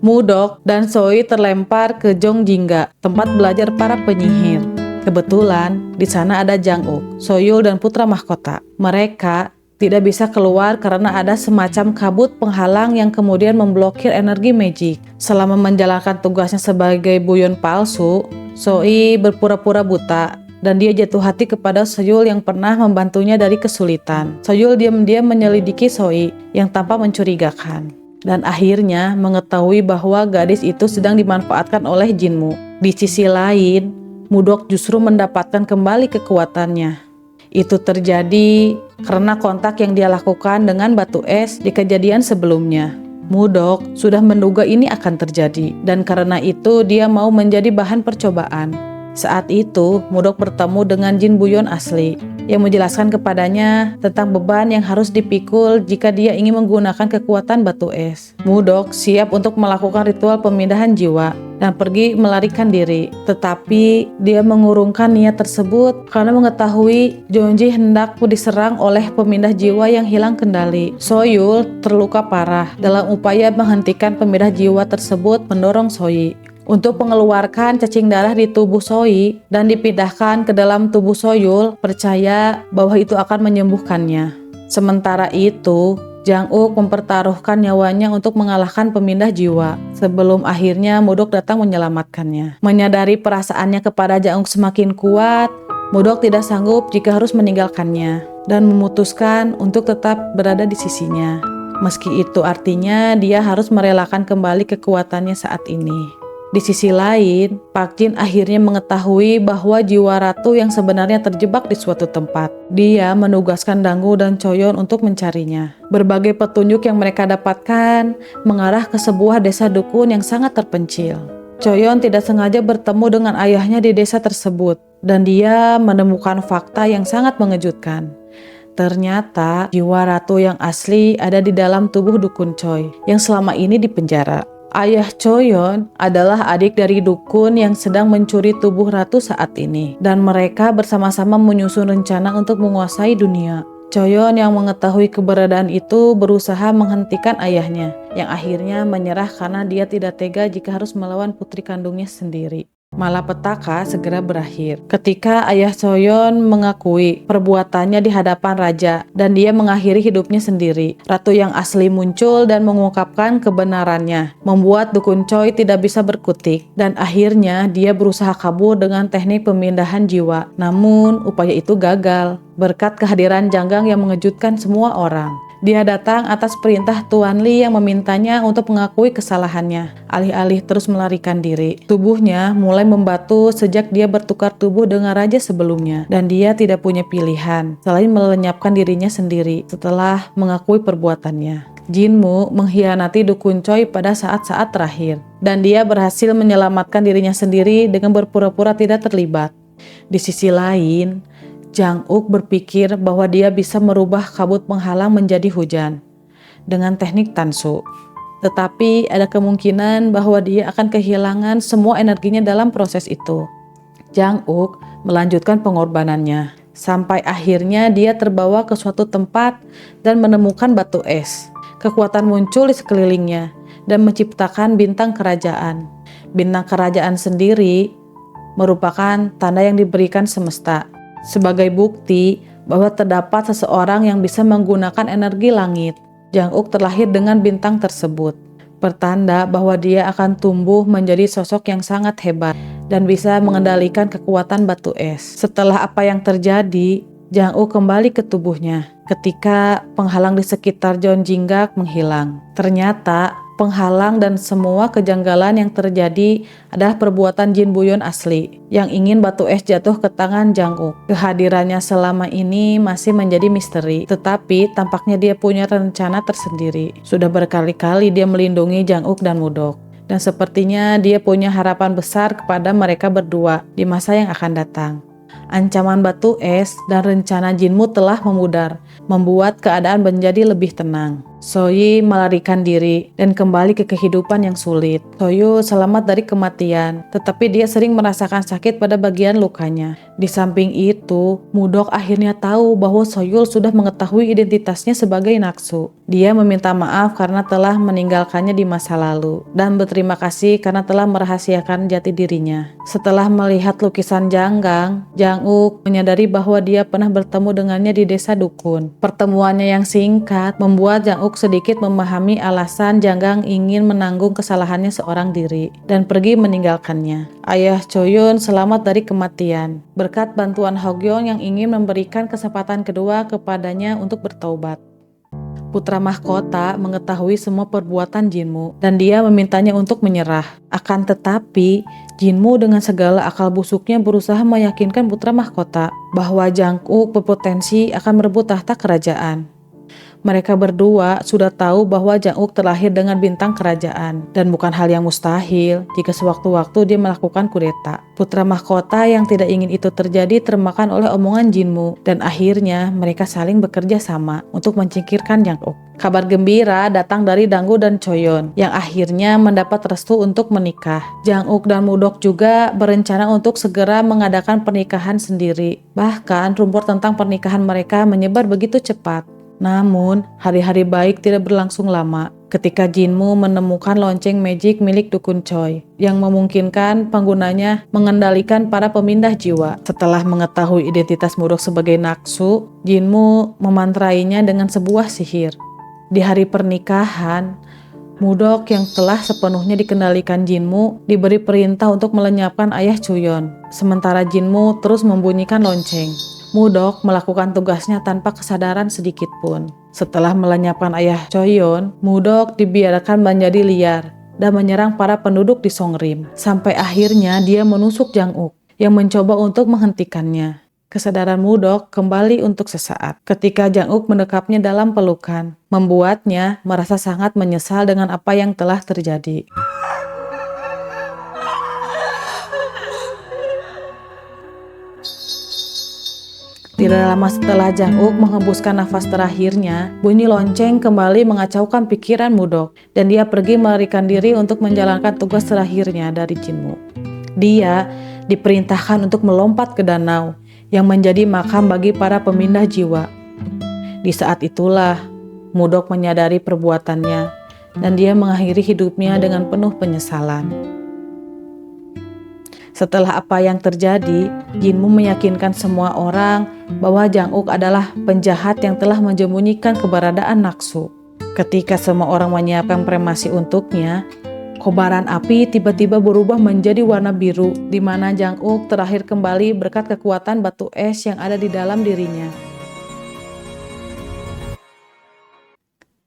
Mudok dan Soi terlempar ke Jongjinga, tempat belajar para penyihir. Kebetulan di sana ada Jang Uk, Soyul dan putra mahkota. Mereka tidak bisa keluar karena ada semacam kabut penghalang yang kemudian memblokir energi magic. Selama menjalankan tugasnya sebagai buyon palsu, Soi berpura-pura buta dan dia jatuh hati kepada Soyul yang pernah membantunya dari kesulitan. Soyul diam-diam menyelidiki Soi yang tampak mencurigakan dan akhirnya mengetahui bahwa gadis itu sedang dimanfaatkan oleh Jinmu. Di sisi lain, Mudok justru mendapatkan kembali kekuatannya. Itu terjadi karena kontak yang dia lakukan dengan batu es di kejadian sebelumnya. Mudok sudah menduga ini akan terjadi dan karena itu dia mau menjadi bahan percobaan. Saat itu, Mudok bertemu dengan Jin Buyon asli yang menjelaskan kepadanya tentang beban yang harus dipikul jika dia ingin menggunakan kekuatan batu es. Mudok siap untuk melakukan ritual pemindahan jiwa dan pergi melarikan diri. Tetapi dia mengurungkan niat tersebut karena mengetahui Jonji hendak diserang oleh pemindah jiwa yang hilang kendali. Soyul terluka parah. Dalam upaya menghentikan pemindah jiwa tersebut mendorong Soi untuk mengeluarkan cacing darah di tubuh Soi dan dipindahkan ke dalam tubuh Soyul, percaya bahwa itu akan menyembuhkannya. Sementara itu, Jang Uk mempertaruhkan nyawanya untuk mengalahkan pemindah jiwa sebelum akhirnya Mudok datang menyelamatkannya. Menyadari perasaannya kepada Jang Uk semakin kuat, Mudok tidak sanggup jika harus meninggalkannya dan memutuskan untuk tetap berada di sisinya. Meski itu artinya dia harus merelakan kembali kekuatannya saat ini. Di sisi lain, Pak Jin akhirnya mengetahui bahwa jiwa ratu yang sebenarnya terjebak di suatu tempat. Dia menugaskan Danggu dan Choyon untuk mencarinya. Berbagai petunjuk yang mereka dapatkan mengarah ke sebuah desa dukun yang sangat terpencil. Choyon tidak sengaja bertemu dengan ayahnya di desa tersebut, dan dia menemukan fakta yang sangat mengejutkan. Ternyata jiwa ratu yang asli ada di dalam tubuh dukun Choi yang selama ini dipenjara. Ayah Choyon adalah adik dari dukun yang sedang mencuri tubuh ratu saat ini, dan mereka bersama-sama menyusun rencana untuk menguasai dunia. Choyon yang mengetahui keberadaan itu berusaha menghentikan ayahnya, yang akhirnya menyerah karena dia tidak tega jika harus melawan putri kandungnya sendiri. Malapetaka segera berakhir ketika ayah Choyon mengakui perbuatannya di hadapan raja dan dia mengakhiri hidupnya sendiri. Ratu yang asli muncul dan mengungkapkan kebenarannya, membuat dukun Choi tidak bisa berkutik dan akhirnya dia berusaha kabur dengan teknik pemindahan jiwa. Namun upaya itu gagal berkat kehadiran Janggang yang mengejutkan semua orang. Dia datang atas perintah Tuan Li yang memintanya untuk mengakui kesalahannya, alih-alih terus melarikan diri. Tubuhnya mulai membatu sejak dia bertukar tubuh dengan raja sebelumnya, dan dia tidak punya pilihan selain melenyapkan dirinya sendiri setelah mengakui perbuatannya. Jinmu mengkhianati dukun Choi pada saat-saat terakhir, dan dia berhasil menyelamatkan dirinya sendiri dengan berpura-pura tidak terlibat. Di sisi lain, Jang Uk berpikir bahwa dia bisa merubah kabut penghalang menjadi hujan dengan teknik Tansu. Tetapi ada kemungkinan bahwa dia akan kehilangan semua energinya dalam proses itu. Jang Uk melanjutkan pengorbanannya sampai akhirnya dia terbawa ke suatu tempat dan menemukan batu es. Kekuatan muncul di sekelilingnya dan menciptakan bintang kerajaan. Bintang kerajaan sendiri merupakan tanda yang diberikan semesta sebagai bukti bahwa terdapat seseorang yang bisa menggunakan energi langit. Jang Uk terlahir dengan bintang tersebut, pertanda bahwa dia akan tumbuh menjadi sosok yang sangat hebat dan bisa mengendalikan kekuatan batu es. Setelah apa yang terjadi, Jang Uk kembali ke tubuhnya ketika penghalang di sekitar Jonjinggak menghilang. Ternyata penghalang dan semua kejanggalan yang terjadi adalah perbuatan Jin Buyon asli yang ingin batu es jatuh ke tangan Jang Uk. Kehadirannya selama ini masih menjadi misteri, tetapi tampaknya dia punya rencana tersendiri. Sudah berkali-kali dia melindungi Jang Uk dan Mudok, dan sepertinya dia punya harapan besar kepada mereka berdua di masa yang akan datang. Ancaman batu es dan rencana Jinmu telah memudar, membuat keadaan menjadi lebih tenang. Soyi melarikan diri dan kembali ke kehidupan yang sulit. Soyu selamat dari kematian, tetapi dia sering merasakan sakit pada bagian lukanya. Di samping itu, Mudok akhirnya tahu bahwa Soyul sudah mengetahui identitasnya sebagai Naksu. Dia meminta maaf karena telah meninggalkannya di masa lalu, dan berterima kasih karena telah merahasiakan jati dirinya. Setelah melihat lukisan Janggang, Jang-uk menyadari bahwa dia pernah bertemu dengannya di desa dukun. Pertemuannya yang singkat membuat Jang-uk sedikit memahami alasan Janggang ingin menanggung kesalahannya seorang diri dan pergi meninggalkannya. Ayah Choyun selamat dari kematian berkat bantuan Hogyong yang ingin memberikan kesempatan kedua kepadanya untuk bertaubat. Putra mahkota mengetahui semua perbuatan Jinmu dan dia memintanya untuk menyerah. Akan tetapi, Jinmu dengan segala akal busuknya berusaha meyakinkan putra mahkota bahwa Jang-uk berpotensi akan merebut tahta kerajaan. Mereka berdua sudah tahu bahwa Jang-uk terlahir dengan bintang kerajaan dan bukan hal yang mustahil jika sewaktu-waktu dia melakukan kudeta. Putra mahkota yang tidak ingin itu terjadi termakan oleh omongan Jinmu dan akhirnya mereka saling bekerja sama untuk menyingkirkan Jang-uk. Kabar gembira datang dari Danggu dan Choyon yang akhirnya mendapat restu untuk menikah. Jang-uk dan Mudok juga berencana untuk segera mengadakan pernikahan sendiri. Bahkan rumor tentang pernikahan mereka menyebar begitu cepat. Namun, hari-hari baik tidak berlangsung lama ketika Jinmu menemukan lonceng magic milik Dukun Choi yang memungkinkan penggunanya mengendalikan para pemindah jiwa. Setelah mengetahui identitas Mudok sebagai Naksu, Jinmu memantrainya dengan sebuah sihir. Di hari pernikahan, Mudok yang telah sepenuhnya dikendalikan Jinmu diberi perintah untuk melenyapkan ayah Chuyon, sementara Jinmu terus membunyikan lonceng. Mudok melakukan tugasnya tanpa kesadaran sedikit pun. Setelah melenyapkan ayah Choyon, Mudok dibiarkan menjadi liar dan menyerang para penduduk di Songrim. Sampai akhirnya dia menusuk Jang-uk yang mencoba untuk menghentikannya. Kesadaran Mudok kembali untuk sesaat ketika Jang-uk mendekapnya dalam pelukan, membuatnya merasa sangat menyesal dengan apa yang telah terjadi. Tidak lama setelah Jang-uk menghembuskan nafas terakhirnya, bunyi lonceng kembali mengacaukan pikiran Mudok dan dia pergi melarikan diri untuk menjalankan tugas terakhirnya dari Jinmu. Dia diperintahkan untuk melompat ke danau yang menjadi makam bagi para pemindah jiwa. Di saat itulah Mudok menyadari perbuatannya dan dia mengakhiri hidupnya dengan penuh penyesalan. Setelah apa yang terjadi, Jinmu meyakinkan semua orang bahwa Jang-uk adalah penjahat yang telah menyembunyikan keberadaan Naksu. Ketika semua orang menyiapkan kremasi untuknya, kobaran api tiba-tiba berubah menjadi warna biru, di mana Jang-uk terakhir kembali berkat kekuatan batu es yang ada di dalam dirinya.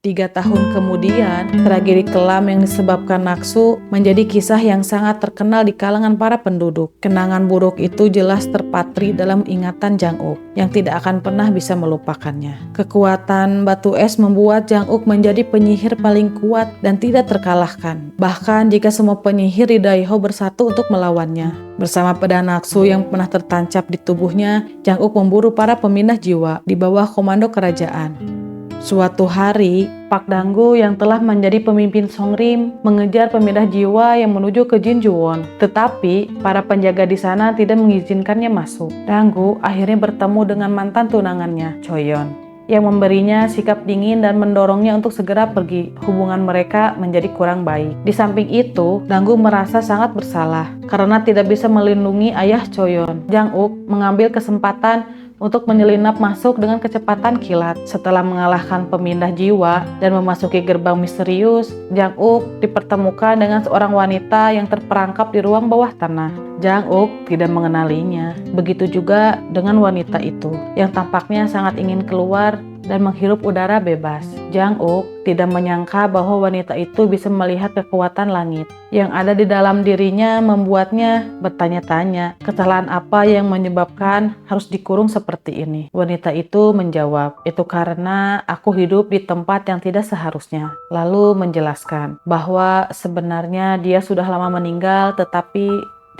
3 tahun kemudian, tragedi kelam yang disebabkan Naksu menjadi kisah yang sangat terkenal di kalangan para penduduk. Kenangan buruk itu jelas terpatri dalam ingatan Jang-uk yang tidak akan pernah bisa melupakannya. Kekuatan batu es membuat Jang-uk menjadi penyihir paling kuat dan tidak terkalahkan. Bahkan jika semua penyihir di Daiho bersatu untuk melawannya. Bersama pedang Naksu yang pernah tertancap di tubuhnya, Jang-uk memburu para pemindah jiwa di bawah komando kerajaan. Suatu hari, Pak Danggu yang telah menjadi pemimpin Songrim mengejar pemindah jiwa yang menuju ke Jinjuwon. Tetapi, para penjaga di sana tidak mengizinkannya masuk. Danggu akhirnya bertemu dengan mantan tunangannya, Choyon, yang memberinya sikap dingin dan mendorongnya untuk segera pergi. Hubungan mereka menjadi kurang baik. Di samping itu, Danggu merasa sangat bersalah karena tidak bisa melindungi ayah Choyon. Jang-uk mengambil kesempatan untuk menyelinap masuk dengan kecepatan kilat. Setelah mengalahkan pemindah jiwa dan memasuki gerbang misterius, Jang-uk dipertemukan dengan seorang wanita yang terperangkap di ruang bawah tanah. Jang-uk tidak mengenalinya. Begitu juga dengan wanita itu, yang tampaknya sangat ingin keluar dan menghirup udara bebas. Jang-uk tidak menyangka bahwa wanita itu bisa melihat kekuatan langit yang ada di dalam dirinya, membuatnya bertanya-tanya kesalahan apa yang menyebabkan harus dikurung seperti ini. Wanita itu menjawab, "Itu karena aku hidup di tempat yang tidak seharusnya." Lalu menjelaskan bahwa sebenarnya dia sudah lama meninggal, tetapi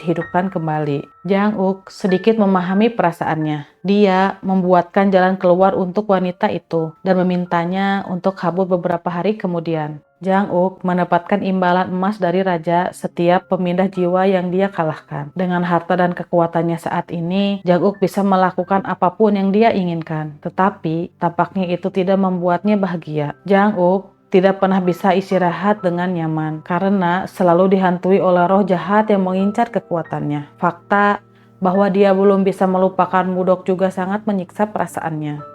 dihidupkan kembali. Jang Uk sedikit memahami perasaannya. Dia membuatkan jalan keluar untuk wanita itu dan memintanya untuk kabur beberapa hari kemudian. Jang Uk mendapatkan imbalan emas dari raja setiap pemindah jiwa yang dia kalahkan. Dengan harta dan kekuatannya saat ini, Jang Uk bisa melakukan apapun yang dia inginkan. Tetapi, tampaknya itu tidak membuatnya bahagia. Jang Uk tidak pernah bisa istirahat dengan nyaman karena selalu dihantui oleh roh jahat yang mengincar kekuatannya. Fakta bahwa dia belum bisa melupakan Mudok juga sangat menyiksa perasaannya.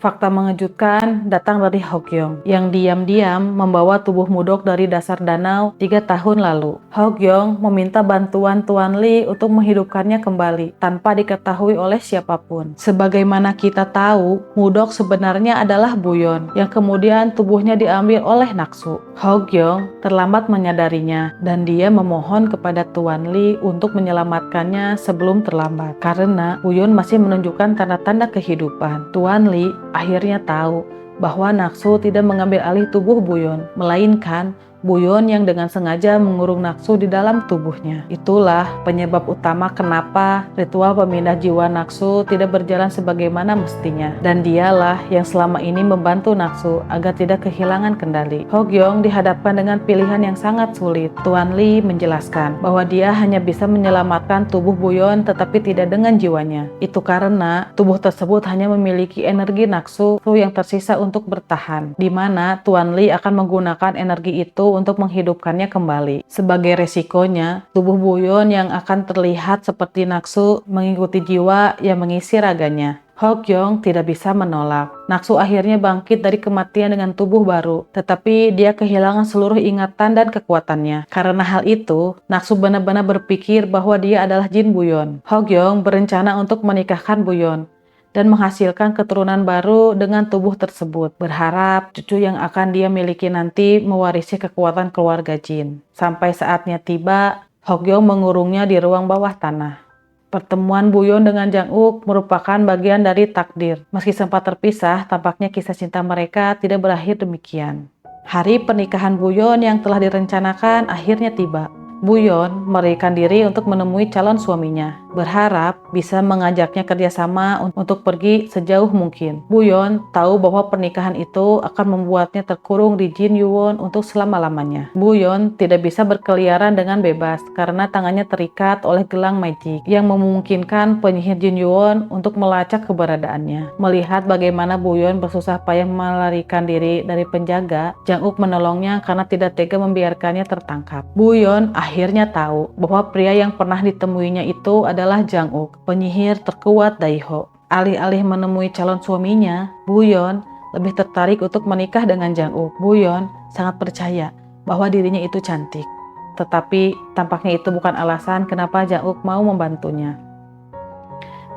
Fakta mengejutkan datang dari Hogyong yang diam-diam membawa tubuh Mudok dari dasar danau 3 tahun lalu. Hogyong meminta bantuan Tuan Li untuk menghidupkannya kembali tanpa diketahui oleh siapapun. Sebagaimana kita tahu, Mudok sebenarnya adalah Buyon yang kemudian tubuhnya diambil oleh Naksu. Hogyong terlambat menyadarinya dan dia memohon kepada Tuan Li untuk menyelamatkannya sebelum terlambat karena Buyon masih menunjukkan tanda-tanda kehidupan. Tuan Li akhirnya tahu bahwa Naksu tidak mengambil alih tubuh Buyon, melainkan Buyon yang dengan sengaja mengurung Naksu di dalam tubuhnya. Itulah penyebab utama kenapa ritual pemindah jiwa Naksu tidak berjalan sebagaimana mestinya. Dan dialah yang selama ini membantu Naksu agar tidak kehilangan kendali. Hogyong dihadapkan dengan pilihan yang sangat sulit. Tuan Li menjelaskan bahwa dia hanya bisa menyelamatkan tubuh Buyon tetapi tidak dengan jiwanya. Itu karena tubuh tersebut hanya memiliki energi Naksu yang tersisa untuk bertahan, di mana Tuan Li akan menggunakan energi itu untuk menghidupkannya kembali. Sebagai resikonya, tubuh Buyon yang akan terlihat seperti Naksu mengikuti jiwa yang mengisi raganya. Hogyong tidak bisa menolak. Naksu akhirnya bangkit dari kematian dengan tubuh baru, tetapi dia kehilangan seluruh ingatan dan kekuatannya. Karena hal itu, Naksu benar-benar berpikir bahwa dia adalah Jin Buyon. Hogyong berencana untuk menikahkan Buyon dan menghasilkan keturunan baru dengan tubuh tersebut, berharap cucu yang akan dia miliki nanti mewarisi kekuatan keluarga Jin. Sampai saatnya tiba, Hogyong mengurungnya di ruang bawah tanah. Pertemuan Buyon dengan Jang Uk merupakan bagian dari takdir. Meski sempat terpisah, tampaknya kisah cinta mereka tidak berakhir demikian. Hari pernikahan Buyon yang telah direncanakan akhirnya tiba. Buyon melarikan diri untuk menemui calon suaminya, berharap bisa mengajaknya kerjasama untuk pergi sejauh mungkin. Buyon tahu bahwa pernikahan itu akan membuatnya terkurung di Jin Yuwon untuk selama-lamanya. Buyon tidak bisa berkeliaran dengan bebas karena tangannya terikat oleh gelang magic yang memungkinkan penyihir Jin Yuwon untuk melacak keberadaannya. Melihat bagaimana Buyon bersusah payah melarikan diri dari penjaga, Jang Uk menolongnya karena tidak tega membiarkannya tertangkap. Buyon akhirnya tahu bahwa pria yang pernah ditemuinya itu adalah Jang Uk, penyihir terkuat Daiho. Alih-alih menemui calon suaminya, Buyon lebih tertarik untuk menikah dengan Jang Uk. Buyon sangat percaya bahwa dirinya itu cantik. Tetapi tampaknya itu bukan alasan kenapa Jang Uk mau membantunya.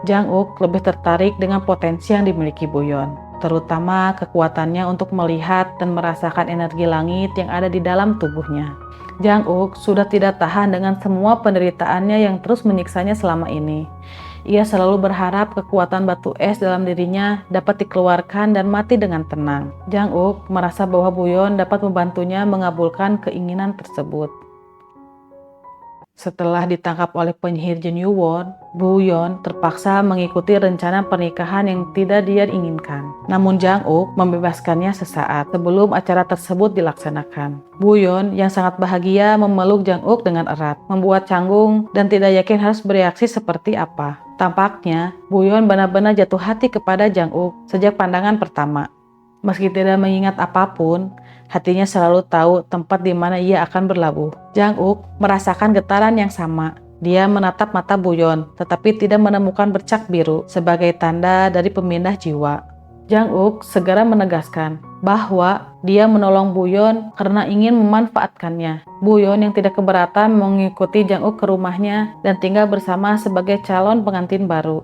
Jang Uk lebih tertarik dengan potensi yang dimiliki Buyon, terutama kekuatannya untuk melihat dan merasakan energi langit yang ada di dalam tubuhnya. Jang Uk sudah tidak tahan dengan semua penderitaannya yang terus menyiksanya selama ini. Ia selalu berharap kekuatan batu es dalam dirinya dapat dikeluarkan dan mati dengan tenang. Jang Uk merasa bahwa Buyon dapat membantunya mengabulkan keinginan tersebut. Setelah ditangkap oleh penyihir Jin Yuwon, Buyon terpaksa mengikuti rencana pernikahan yang tidak dia inginkan. Namun Jang Uk membebaskannya sesaat sebelum acara tersebut dilaksanakan. Buyon yang sangat bahagia memeluk Jang Uk dengan erat, membuat canggung dan tidak yakin harus bereaksi seperti apa. Tampaknya Buyon benar-benar jatuh hati kepada Jang Uk sejak pandangan pertama. Meski tidak mengingat apapun, hatinya selalu tahu tempat di mana ia akan berlabuh. Jang Uk merasakan getaran yang sama. Dia menatap mata Buyon, tetapi tidak menemukan bercak biru sebagai tanda dari pemindah jiwa. Jang Uk segera menegaskan bahwa dia menolong Buyon karena ingin memanfaatkannya. Buyon yang tidak keberatan mengikuti Jang Uk ke rumahnya dan tinggal bersama sebagai calon pengantin baru,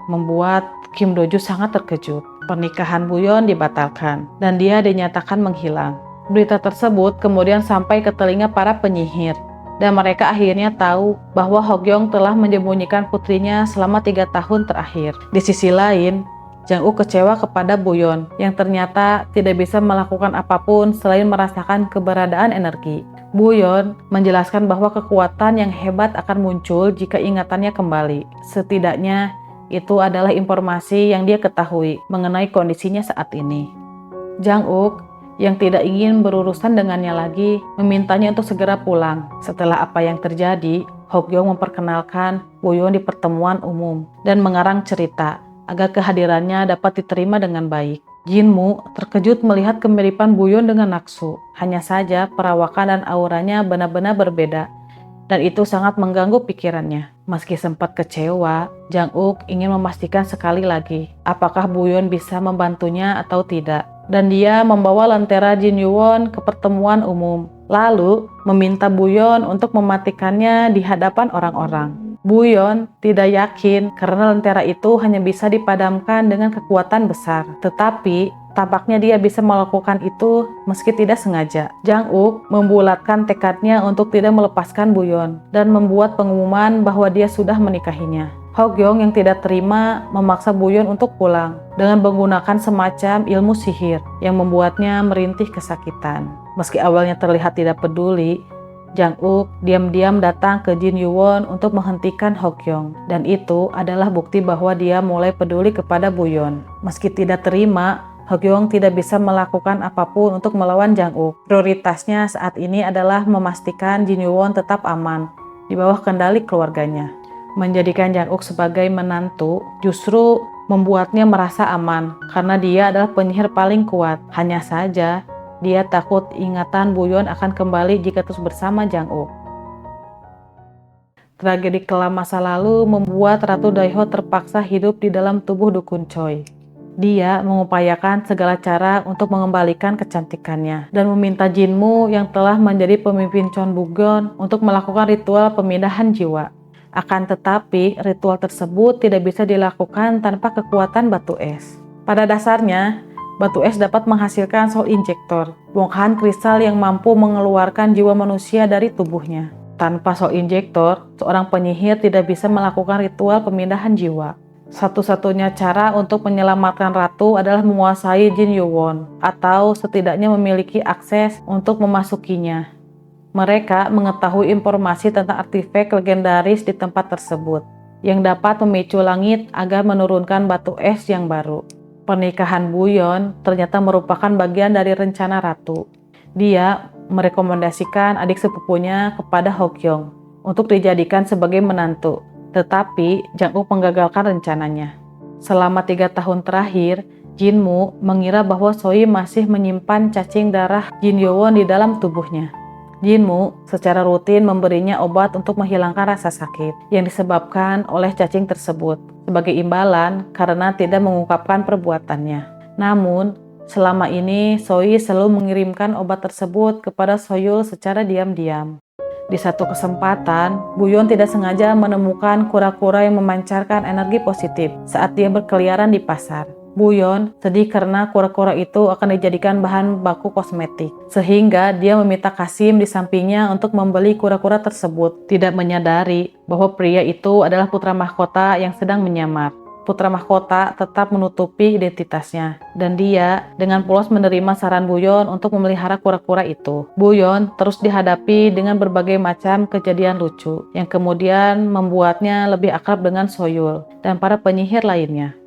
membuat Kim Do-ju sangat terkejut. Pernikahan Buyon dibatalkan dan dia dinyatakan menghilang. Berita tersebut kemudian sampai ke telinga para penyihir dan mereka akhirnya tahu bahwa Hogyong telah menyembunyikan putrinya selama 3 tahun terakhir. Di sisi lain, Jang Uk kecewa kepada Buyon yang ternyata tidak bisa melakukan apapun selain merasakan keberadaan energi. Buyon menjelaskan bahwa kekuatan yang hebat akan muncul jika ingatannya kembali. Setidaknya, itu adalah informasi yang dia ketahui mengenai kondisinya saat ini. Jang Uk, yang tidak ingin berurusan dengannya lagi, memintanya untuk segera pulang. Setelah apa yang terjadi, Hokyong memperkenalkan Buyon di pertemuan umum dan mengarang cerita agar kehadirannya dapat diterima dengan baik. Jinmu terkejut melihat kemiripan Buyon dengan Naksu. Hanya saja perawakan dan auranya benar-benar berbeda, dan itu sangat mengganggu pikirannya. Meski sempat kecewa, Jang Uk ingin memastikan sekali lagi apakah Buyon bisa membantunya atau tidak. Dan dia membawa lentera Jin Yuwon ke pertemuan umum, lalu meminta Buyon untuk mematikannya di hadapan orang-orang. Buyon tidak yakin karena lentera itu hanya bisa dipadamkan dengan kekuatan besar, tetapi tampaknya dia bisa melakukan itu meski tidak sengaja. Jang Uk membulatkan tekadnya untuk tidak melepaskan Buyon dan membuat pengumuman bahwa dia sudah menikahinya. Hokyong yang tidak terima memaksa Buyon untuk pulang dengan menggunakan semacam ilmu sihir yang membuatnya merintih kesakitan. Meski awalnya terlihat tidak peduli, Jang Uk diam-diam datang ke Jin Yuwon untuk menghentikan Hokyong, dan itu adalah bukti bahwa dia mulai peduli kepada Buyon. Meski tidak terima, Hokyong tidak bisa melakukan apapun untuk melawan Jang Uk. Prioritasnya saat ini adalah memastikan Jin Yuwon tetap aman di bawah kendali keluarganya. Menjadikan Jang Uk sebagai menantu justru membuatnya merasa aman karena dia adalah penyihir paling kuat. Hanya saja dia takut ingatan Buyon akan kembali jika terus bersama Jang Uk. Tragedi kelam masa lalu membuat Ratu Daiho terpaksa hidup di dalam tubuh dukun Choi. Dia mengupayakan segala cara untuk mengembalikan kecantikannya dan meminta Jinmu yang telah menjadi pemimpin Cheonbukgon untuk melakukan ritual pemindahan jiwa. Akan tetapi, ritual tersebut tidak bisa dilakukan tanpa kekuatan batu es. Pada dasarnya, batu es dapat menghasilkan soul injector, bongkahan kristal yang mampu mengeluarkan jiwa manusia dari tubuhnya. Tanpa soul injector, seorang penyihir tidak bisa melakukan ritual pemindahan jiwa. Satu-satunya cara untuk menyelamatkan ratu adalah menguasai Jin Yuwon, atau setidaknya memiliki akses untuk memasukinya. Mereka mengetahui informasi tentang artefak legendaris di tempat tersebut, yang dapat memicu langit agar menurunkan batu es yang baru. Pernikahan Buyon ternyata merupakan bagian dari rencana ratu. Dia merekomendasikan adik sepupunya kepada Hokyong untuk dijadikan sebagai menantu, tetapi Jang Uk menggagalkan rencananya. Selama 3 tahun terakhir, Jinmu mengira bahwa Soi masih menyimpan cacing darah Jin Yuwon di dalam tubuhnya. Jinmu secara rutin memberinya obat untuk menghilangkan rasa sakit yang disebabkan oleh cacing tersebut sebagai imbalan karena tidak mengungkapkan perbuatannya. Namun, selama ini Soi selalu mengirimkan obat tersebut kepada Soyul secara diam-diam. Di satu kesempatan, Buyon tidak sengaja menemukan kura-kura yang memancarkan energi positif saat dia berkeliaran di pasar. Buyon sedih karena kura-kura itu akan dijadikan bahan baku kosmetik, sehingga dia meminta Kasim di sampingnya untuk membeli kura-kura tersebut, tidak menyadari bahwa pria itu adalah putra mahkota yang sedang menyamar. Putra mahkota tetap menutupi identitasnya, dan dia dengan polos menerima saran Buyon untuk memelihara kura-kura itu. Buyon terus dihadapi dengan berbagai macam kejadian lucu, yang kemudian membuatnya lebih akrab dengan Soyul dan para penyihir lainnya.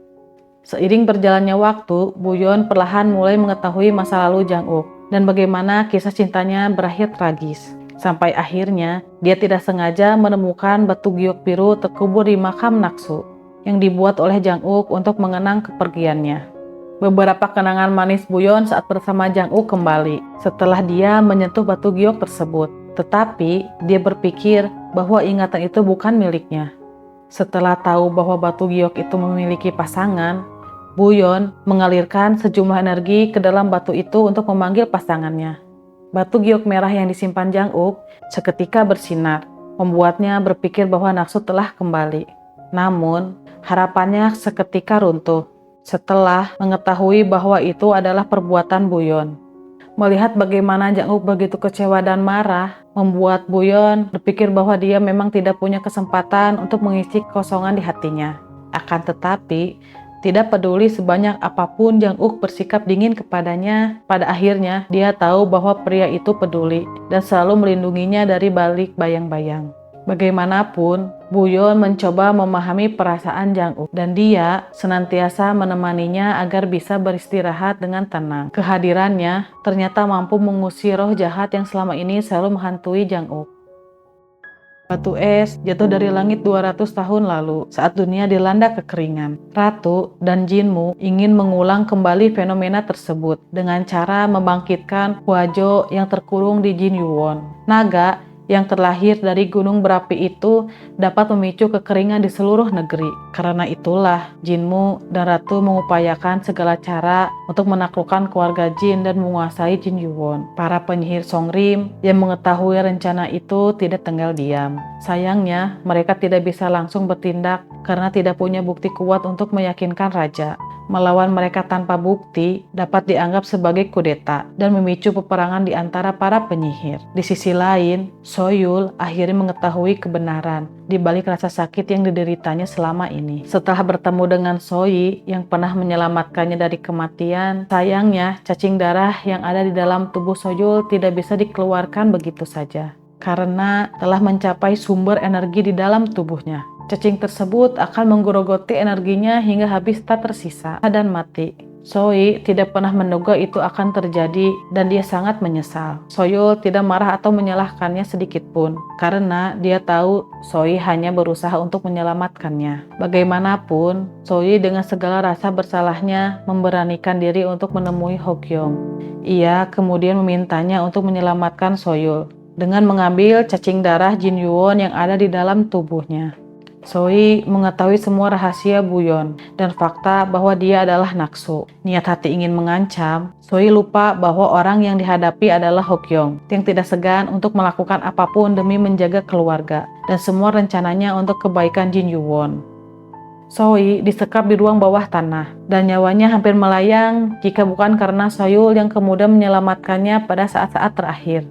Seiring berjalannya waktu, Buyon perlahan mulai mengetahui masa lalu Jang Uk dan bagaimana kisah cintanya berakhir tragis. Sampai akhirnya, dia tidak sengaja menemukan batu giok biru terkubur di makam Naksu yang dibuat oleh Jang Uk untuk mengenang kepergiannya. Beberapa kenangan manis Buyon saat bersama Jang Uk kembali setelah dia menyentuh batu giok tersebut. Tetapi, dia berpikir bahwa ingatan itu bukan miliknya. Setelah tahu bahwa batu giok itu memiliki pasangan, Buyon mengalirkan sejumlah energi ke dalam batu itu untuk memanggil pasangannya. Batu giok merah yang disimpan Jang Uk seketika bersinar, membuatnya berpikir bahwa Naksu telah kembali. Namun, harapannya seketika runtuh setelah mengetahui bahwa itu adalah perbuatan Buyon. Melihat bagaimana Jang Uk begitu kecewa dan marah, membuat Buyon berpikir bahwa dia memang tidak punya kesempatan untuk mengisi kekosongan di hatinya. Akan tetapi, Tidak peduli sebanyak apapun Jang Uk bersikap dingin kepadanya, pada akhirnya dia tahu bahwa pria itu peduli dan selalu melindunginya dari balik bayang-bayang. Bagaimanapun, Buyon mencoba memahami perasaan Jang Uk dan dia senantiasa menemaninya agar bisa beristirahat dengan tenang. Kehadirannya ternyata mampu mengusir roh jahat yang selama ini selalu menghantui Jang Uk. Batu es jatuh dari langit 200 tahun lalu saat dunia dilanda kekeringan. Ratu dan Jinmu ingin mengulang kembali fenomena tersebut dengan cara membangkitkan Huajo yang terkurung di Jin Yuwon. Naga yang terlahir dari gunung berapi itu dapat memicu kekeringan di seluruh negeri. Karena itulah Jinmu dan Ratu mengupayakan segala cara untuk menaklukkan keluarga Jin dan menguasai Jin Yuwon. Para penyihir Songrim yang mengetahui rencana itu tidak tinggal diam. Sayangnya, mereka tidak bisa langsung bertindak karena tidak punya bukti kuat untuk meyakinkan raja. Melawan mereka tanpa bukti dapat dianggap sebagai kudeta dan memicu peperangan di antara para penyihir. Di sisi lain, Soyul akhirnya mengetahui kebenaran di balik rasa sakit yang dideritanya selama ini. Setelah bertemu dengan Soyi yang pernah menyelamatkannya dari kematian, sayangnya cacing darah yang ada di dalam tubuh Soyul tidak bisa dikeluarkan begitu saja karena telah mencapai sumber energi di dalam tubuhnya. Cacing tersebut akan menggerogoti energinya hingga habis tak tersisa dan mati. Soyi tidak pernah menduga itu akan terjadi dan dia sangat menyesal. Soyul tidak marah atau menyalahkannya sedikit pun karena dia tahu Soyi hanya berusaha untuk menyelamatkannya. Bagaimanapun, Soyi dengan segala rasa bersalahnya memberanikan diri untuk menemui Hokyong. Ia kemudian memintanya untuk menyelamatkan Soyul dengan mengambil cacing darah Jin Yuwon yang ada di dalam tubuhnya. Soyi mengetahui semua rahasia Buyon dan fakta bahwa dia adalah Naksu. Niat hati ingin mengancam, Soyi lupa bahwa orang yang dihadapi adalah Hokyong yang tidak segan untuk melakukan apapun demi menjaga keluarga dan semua rencananya untuk kebaikan Jin Yuwon. Soyi disekap di ruang bawah tanah dan nyawanya hampir melayang jika bukan karena Soyul yang kemudian menyelamatkannya pada saat-saat terakhir.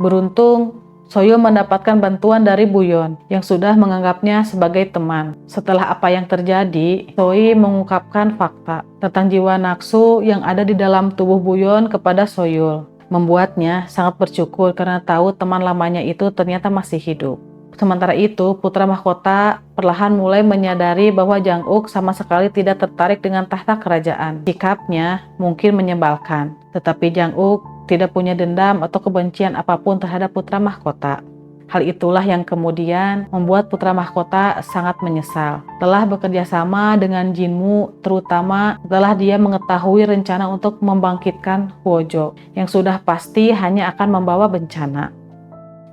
Beruntung, Soyul mendapatkan bantuan dari Buyon yang sudah menganggapnya sebagai teman. Setelah apa yang terjadi, Soyi mengungkapkan fakta tentang jiwa Naksu yang ada di dalam tubuh Buyon kepada Soyul. Membuatnya sangat bersyukur karena tahu teman lamanya itu ternyata masih hidup. Sementara itu, putra mahkota perlahan mulai menyadari bahwa Jang Uk sama sekali tidak tertarik dengan tahta kerajaan. Sikapnya mungkin menyebalkan, tetapi Jang Uk tidak punya dendam atau kebencian apapun terhadap putra mahkota. Hal itulah yang kemudian membuat putra mahkota sangat menyesal. Telah bekerja sama dengan Jinmu, terutama setelah dia mengetahui rencana untuk membangkitkan Huojo, yang sudah pasti hanya akan membawa bencana.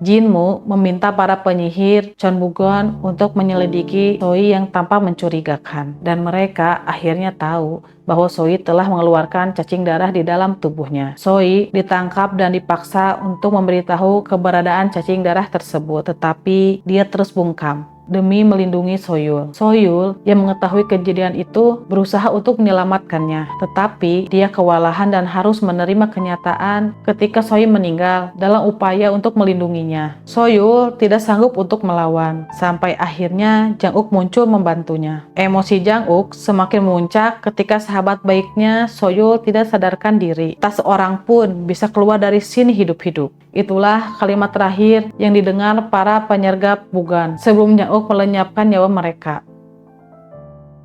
Jinmu meminta para penyihir Chonbugon untuk menyelidiki Soyi yang tampak mencurigakan, dan mereka akhirnya tahu bahwa Soyi telah mengeluarkan cacing darah di dalam tubuhnya. Soyi ditangkap dan dipaksa untuk memberitahu keberadaan cacing darah tersebut, tetapi dia terus bungkam demi melindungi Soyul. Soyul yang mengetahui kejadian itu berusaha untuk menyelamatkannya, tetapi dia kewalahan dan harus menerima kenyataan ketika Soyi meninggal dalam upaya untuk melindunginya. Soyul tidak sanggup untuk melawan, sampai akhirnya Jang Uk muncul membantunya. Emosi Jang Uk semakin memuncak ketika sahabat baiknya Soyul tidak sadarkan diri. Tak seorang pun bisa keluar dari sini hidup-hidup. Itulah kalimat terakhir yang didengar para penyergap Bugan sebelum Jang Uk melenyapkan nyawa mereka.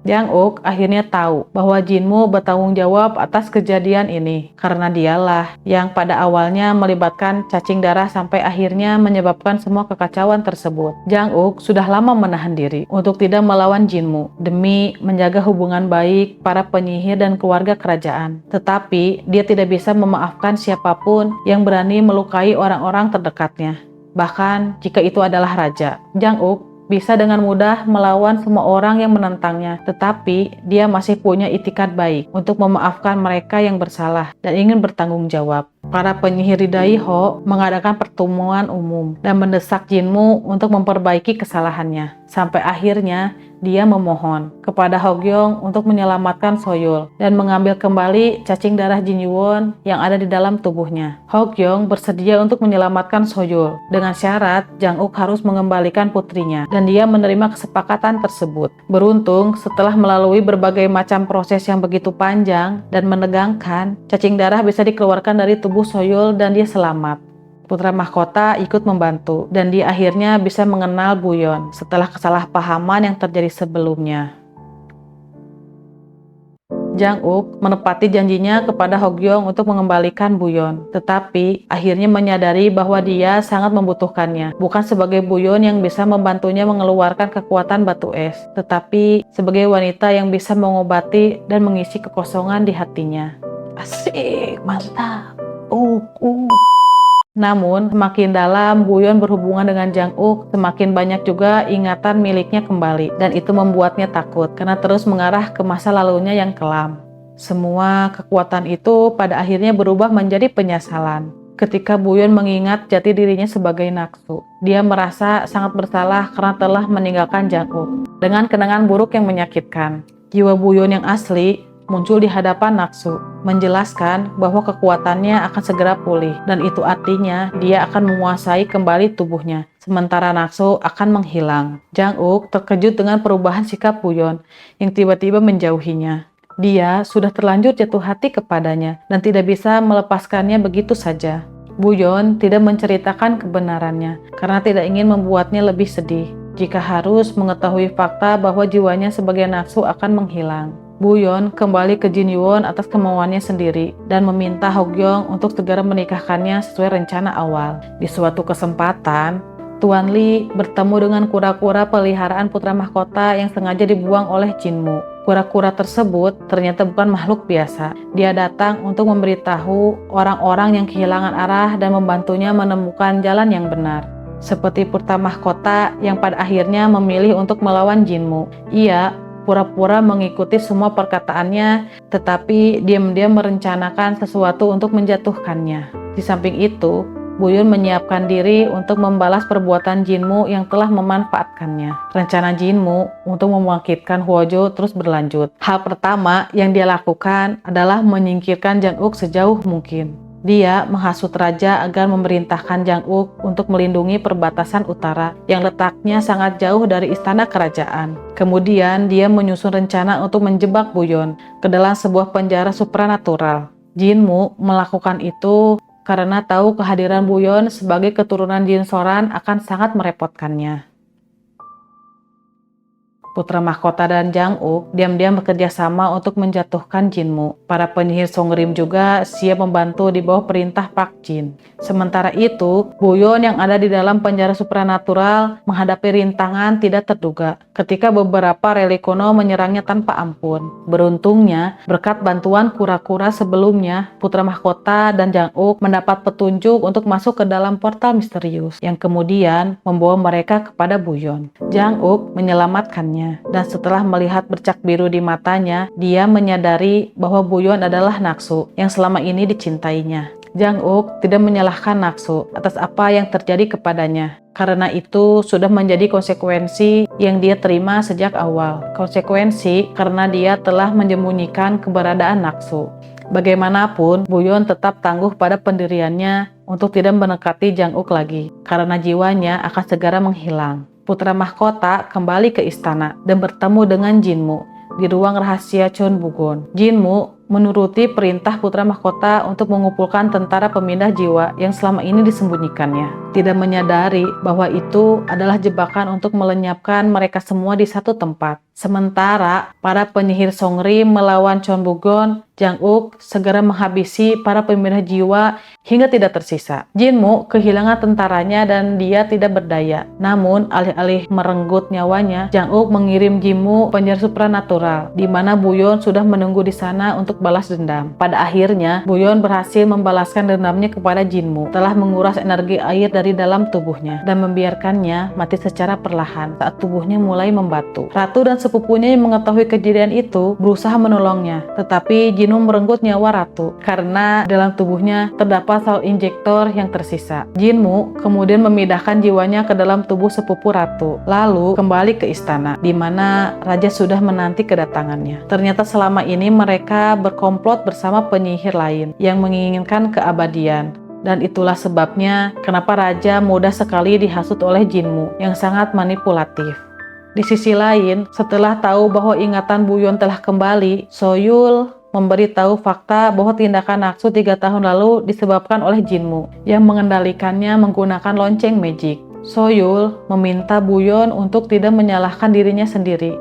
Jang Uk akhirnya tahu bahwa Jinmu bertanggung jawab atas kejadian ini karena dialah yang pada awalnya melibatkan cacing darah sampai akhirnya menyebabkan semua kekacauan tersebut. Jang Uk sudah lama menahan diri untuk tidak melawan Jinmu demi menjaga hubungan baik para penyihir dan keluarga kerajaan. Tetapi dia tidak bisa memaafkan siapapun yang berani melukai orang-orang terdekatnya. Bahkan jika itu adalah raja, Jang Uk bisa dengan mudah melawan semua orang yang menentangnya, tetapi dia masih punya itikat baik untuk memaafkan mereka yang bersalah dan ingin bertanggung jawab. Para penyihir di Daiho mengadakan pertemuan umum dan mendesak Jinmu untuk memperbaiki kesalahannya. Sampai akhirnya dia memohon kepada Hogyong untuk menyelamatkan Soyul dan mengambil kembali cacing darah Jin Yuwon yang ada di dalam tubuhnya. Hogyong bersedia untuk menyelamatkan Soyul dengan syarat Jang Uk harus mengembalikan putrinya, dan dia menerima kesepakatan tersebut. Beruntung setelah melalui berbagai macam proses yang begitu panjang dan menegangkan, cacing darah bisa dikeluarkan dari tubuh Soyul dan dia selamat. Putra mahkota ikut membantu, dan dia akhirnya bisa mengenal Buyon setelah kesalahpahaman yang terjadi sebelumnya. Jang Uk menepati janjinya kepada Hogyong untuk mengembalikan Buyon, tetapi akhirnya menyadari bahwa dia sangat membutuhkannya, bukan sebagai Buyon yang bisa membantunya mengeluarkan kekuatan batu es, tetapi sebagai wanita yang bisa mengobati dan mengisi kekosongan di hatinya. Asik, mantap. Namun, semakin dalam Buyon berhubungan dengan Jang Uk, semakin banyak juga ingatan miliknya kembali, dan itu membuatnya takut karena terus mengarah ke masa lalunya yang kelam. Semua kekuatan itu pada akhirnya berubah menjadi penyesalan. Ketika Buyon mengingat jati dirinya sebagai Naksu, dia merasa sangat bersalah karena telah meninggalkan Jang Uk. Dengan kenangan buruk yang menyakitkan, jiwa Buyon yang asli muncul di hadapan Naksu, menjelaskan bahwa kekuatannya akan segera pulih, dan itu artinya dia akan menguasai kembali tubuhnya, sementara Naksu akan menghilang. Jang Uk terkejut dengan perubahan sikap Buyon yang tiba-tiba menjauhinya. Dia sudah terlanjur jatuh hati kepadanya dan tidak bisa melepaskannya begitu saja. Buyon tidak menceritakan kebenarannya karena tidak ingin membuatnya lebih sedih jika harus mengetahui fakta bahwa jiwanya sebagai Naksu akan menghilang. Buyon kembali ke Jin Yuwon atas kemauannya sendiri dan meminta Hogyong untuk segera menikahkannya sesuai rencana awal. Di suatu kesempatan, Tuan Li bertemu dengan kura-kura peliharaan putra mahkota yang sengaja dibuang oleh Jinmu. Kura-kura tersebut ternyata bukan makhluk biasa. Dia datang untuk memberitahu orang-orang yang kehilangan arah dan membantunya menemukan jalan yang benar. Seperti putra mahkota yang pada akhirnya memilih untuk melawan Jinmu. Ia pura-pura mengikuti semua perkataannya, tetapi diam-diam merencanakan sesuatu untuk menjatuhkannya. Di samping itu, Buyon menyiapkan diri untuk membalas perbuatan Jinmu yang telah memanfaatkannya. Rencana Jinmu untuk membangkitkan Huojo terus berlanjut. Hal pertama yang dia lakukan adalah menyingkirkan Jang Uk sejauh mungkin. Dia menghasut raja agar memerintahkan Jang Uk untuk melindungi perbatasan utara yang letaknya sangat jauh dari istana kerajaan. Kemudian dia menyusun rencana untuk menjebak Buyon ke dalam sebuah penjara supranatural. Jinmu melakukan itu karena tahu kehadiran Buyon sebagai keturunan Jin Soran akan sangat merepotkannya. Putra mahkota dan Jang Uk diam-diam bekerja sama untuk menjatuhkan Jinmu. Para penyihir Songrim juga siap membantu di bawah perintah Pak Jin. Sementara itu, Buyon yang ada di dalam penjara supranatural menghadapi rintangan tidak terduga ketika beberapa relik kuno menyerangnya tanpa ampun. Beruntungnya, berkat bantuan kura-kura sebelumnya, putra mahkota dan Jang Uk mendapat petunjuk untuk masuk ke dalam portal misterius yang kemudian membawa mereka kepada Buyon. Jang Uk menyelamatkannya. Dan setelah melihat bercak biru di matanya, dia menyadari bahwa Buyon adalah Naksu yang selama ini dicintainya. Jang Uk tidak menyalahkan Naksu atas apa yang terjadi kepadanya, karena itu sudah menjadi konsekuensi yang dia terima sejak awal. Konsekuensi karena dia telah menyembunyikan keberadaan Naksu. Bagaimanapun, Buyon tetap tangguh pada pendiriannya untuk tidak mendekati Jang Uk lagi, karena jiwanya akan segera menghilang. Putra mahkota kembali ke istana dan bertemu dengan Jinmu di ruang rahasia Chon Bugon. Jinmu menuruti perintah putra mahkota untuk mengumpulkan tentara pemindah jiwa yang selama ini disembunyikannya. Tidak menyadari bahwa itu adalah jebakan untuk melenyapkan mereka semua di satu tempat. Sementara para penyihir Songrim melawan Chon Bugon, Jang Uk segera menghabisi para pemindah jiwa hingga tidak tersisa. Jinmu kehilangan tentaranya dan dia tidak berdaya. Namun, alih-alih merenggut nyawanya, Jang Uk mengirim Jinmu ke penjara supranatural, di mana Buyon sudah menunggu di sana untuk untuk balas dendam. Pada akhirnya, Buyon berhasil membalaskan dendamnya kepada Jinmu, telah menguras energi air dari dalam tubuhnya dan membiarkannya mati secara perlahan saat tubuhnya mulai membatu. Ratu dan sepupunya yang mengetahui kejadian itu berusaha menolongnya, tetapi Jinmu merenggut nyawa Ratu karena dalam tubuhnya terdapat sel injektor yang tersisa. Jinmu kemudian memindahkan jiwanya ke dalam tubuh sepupu Ratu, lalu kembali ke istana, di mana raja sudah menanti kedatangannya. Ternyata selama ini mereka berkomplot bersama penyihir lain yang menginginkan keabadian. Dan itulah sebabnya kenapa raja mudah sekali dihasut oleh Jinmu yang sangat manipulatif. Di sisi lain, setelah tahu bahwa ingatan Buyon telah kembali, Soyul memberitahu fakta bahwa tindakan Naksu 3 tahun lalu disebabkan oleh Jinmu yang mengendalikannya menggunakan lonceng magic. Soyul meminta Buyon untuk tidak menyalahkan dirinya sendiri.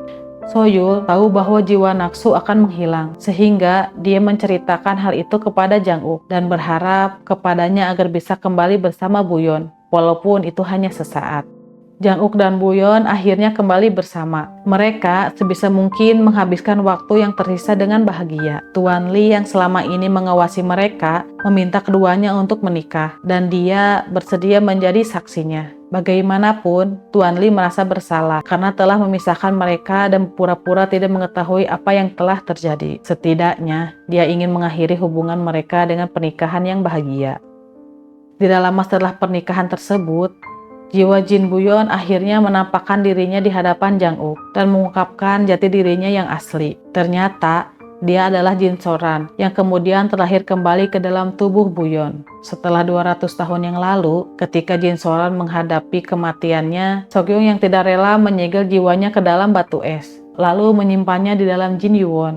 Soyul tahu bahwa jiwa Naksu akan menghilang, sehingga dia menceritakan hal itu kepada Jang-uk dan berharap kepadanya agar bisa kembali bersama Buyon, walaupun itu hanya sesaat. Jang-uk dan Buyon akhirnya kembali bersama. Mereka sebisa mungkin menghabiskan waktu yang tersisa dengan bahagia. Tuan Li yang selama ini mengawasi mereka meminta keduanya untuk menikah, dan dia bersedia menjadi saksinya. Bagaimanapun, Tuan Li merasa bersalah karena telah memisahkan mereka dan pura-pura tidak mengetahui apa yang telah terjadi. Setidaknya, dia ingin mengakhiri hubungan mereka dengan pernikahan yang bahagia. Tidak lama setelah pernikahan tersebut, jiwa Jin Buyon akhirnya menampakkan dirinya di hadapan Jang-uk dan mengungkapkan jati dirinya yang asli. Ternyata, dia adalah Jin Soran yang kemudian terlahir kembali ke dalam tubuh Buyon. Setelah 200 tahun yang lalu, ketika Jin Soran menghadapi kematiannya, Sogyong yang tidak rela menyegel jiwanya ke dalam batu es, lalu menyimpannya di dalam Jin Yuwon.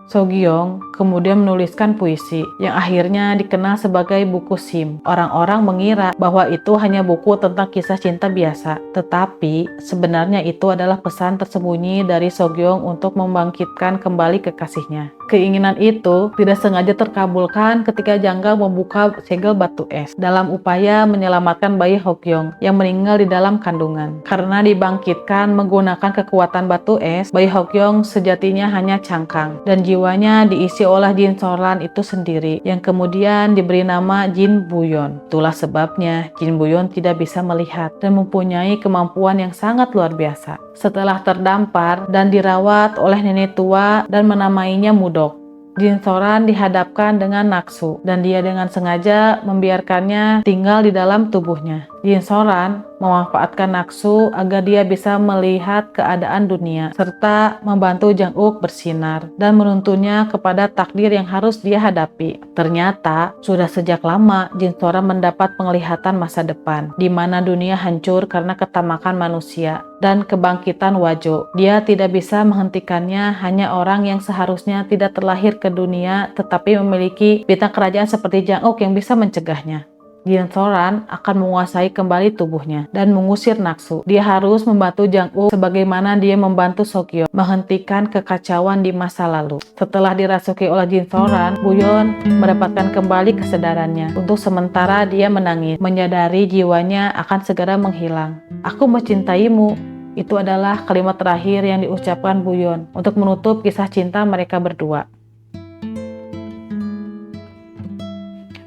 Sogyong kemudian menuliskan puisi yang akhirnya dikenal sebagai buku Sim. Orang-orang mengira bahwa itu hanya buku tentang kisah cinta biasa, tetapi sebenarnya itu adalah pesan tersembunyi dari Sogyong untuk membangkitkan kembali kekasihnya. Keinginan itu tidak sengaja terkabulkan ketika Janggal membuka segel batu es dalam upaya menyelamatkan bayi Hokyong yang meninggal di dalam kandungan. Karena dibangkitkan menggunakan kekuatan batu es, bayi Hokyong sejatinya hanya cangkang dan jiwanya diisi oleh Jin Soran itu sendiri yang kemudian diberi nama Jin Buyon. Itulah sebabnya Jin Buyon tidak bisa melihat dan mempunyai kemampuan yang sangat luar biasa. Setelah terdampar dan dirawat oleh nenek tua dan menamainya Mudok, Jin Soran dihadapkan dengan Naksu dan dia dengan sengaja membiarkannya tinggal di dalam tubuhnya. Jin Soran memanfaatkan Naksu agar dia bisa melihat keadaan dunia serta membantu Jang-uk bersinar dan menuntunnya kepada takdir yang harus dia hadapi. Ternyata sudah sejak lama Jin Soran mendapat penglihatan masa depan di mana dunia hancur karena ketamakan manusia dan kebangkitan Wajo. Dia tidak bisa menghentikannya, hanya orang yang seharusnya tidak terlahir ke dunia tetapi memiliki bintang kerajaan seperti Jang-uk yang bisa mencegahnya. Jin Soran akan menguasai kembali tubuhnya dan mengusir Naksu. Dia harus membantu Jang-uk sebagaimana dia membantu Sogyong menghentikan kekacauan di masa lalu. Setelah dirasuki oleh Jin Soran, Buyon mendapatkan kembali kesadarannya. Untuk sementara dia menangis, menyadari jiwanya akan segera menghilang. "Aku mencintaimu." Itu adalah kalimat terakhir yang diucapkan Buyon untuk menutup kisah cinta mereka berdua.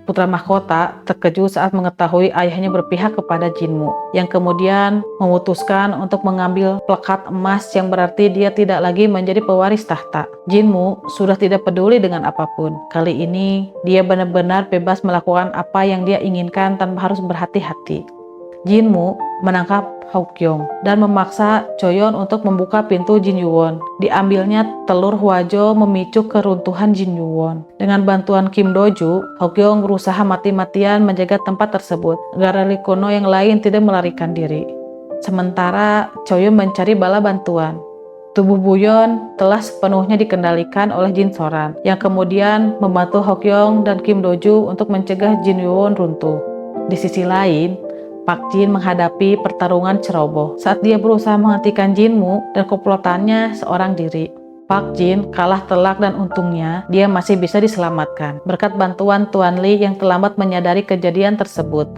Putra mahkota terkejut saat mengetahui ayahnya berpihak kepada Jinmu, yang kemudian memutuskan untuk mengambil pelekat emas yang berarti dia tidak lagi menjadi pewaris tahta. Jinmu sudah tidak peduli dengan apapun. Kali ini, dia benar-benar bebas melakukan apa yang dia inginkan tanpa harus berhati-hati. Jinmu menangkap Hokyong dan memaksa Choyon untuk membuka pintu Jin Yuwon. Diambilnya telur Hwajo memicu keruntuhan Jin Yuwon. Dengan bantuan Kim Doju, Hokyong berusaha mati-matian menjaga tempat tersebut agar Lee Kuno yang lain tidak melarikan diri. Sementara Choyon mencari bala bantuan. Tubuh Buyon telah sepenuhnya dikendalikan oleh Jin Soran yang kemudian membantu Hokyong dan Kim Doju untuk mencegah Jin Yuwon runtuh. Di sisi lain, Pak Jin menghadapi pertarungan ceroboh saat dia berusaha menghentikan Jinmu dan komplotannya seorang diri. Pak Jin kalah telak dan untungnya dia masih bisa diselamatkan berkat bantuan Tuan Li yang terlambat menyadari kejadian tersebut.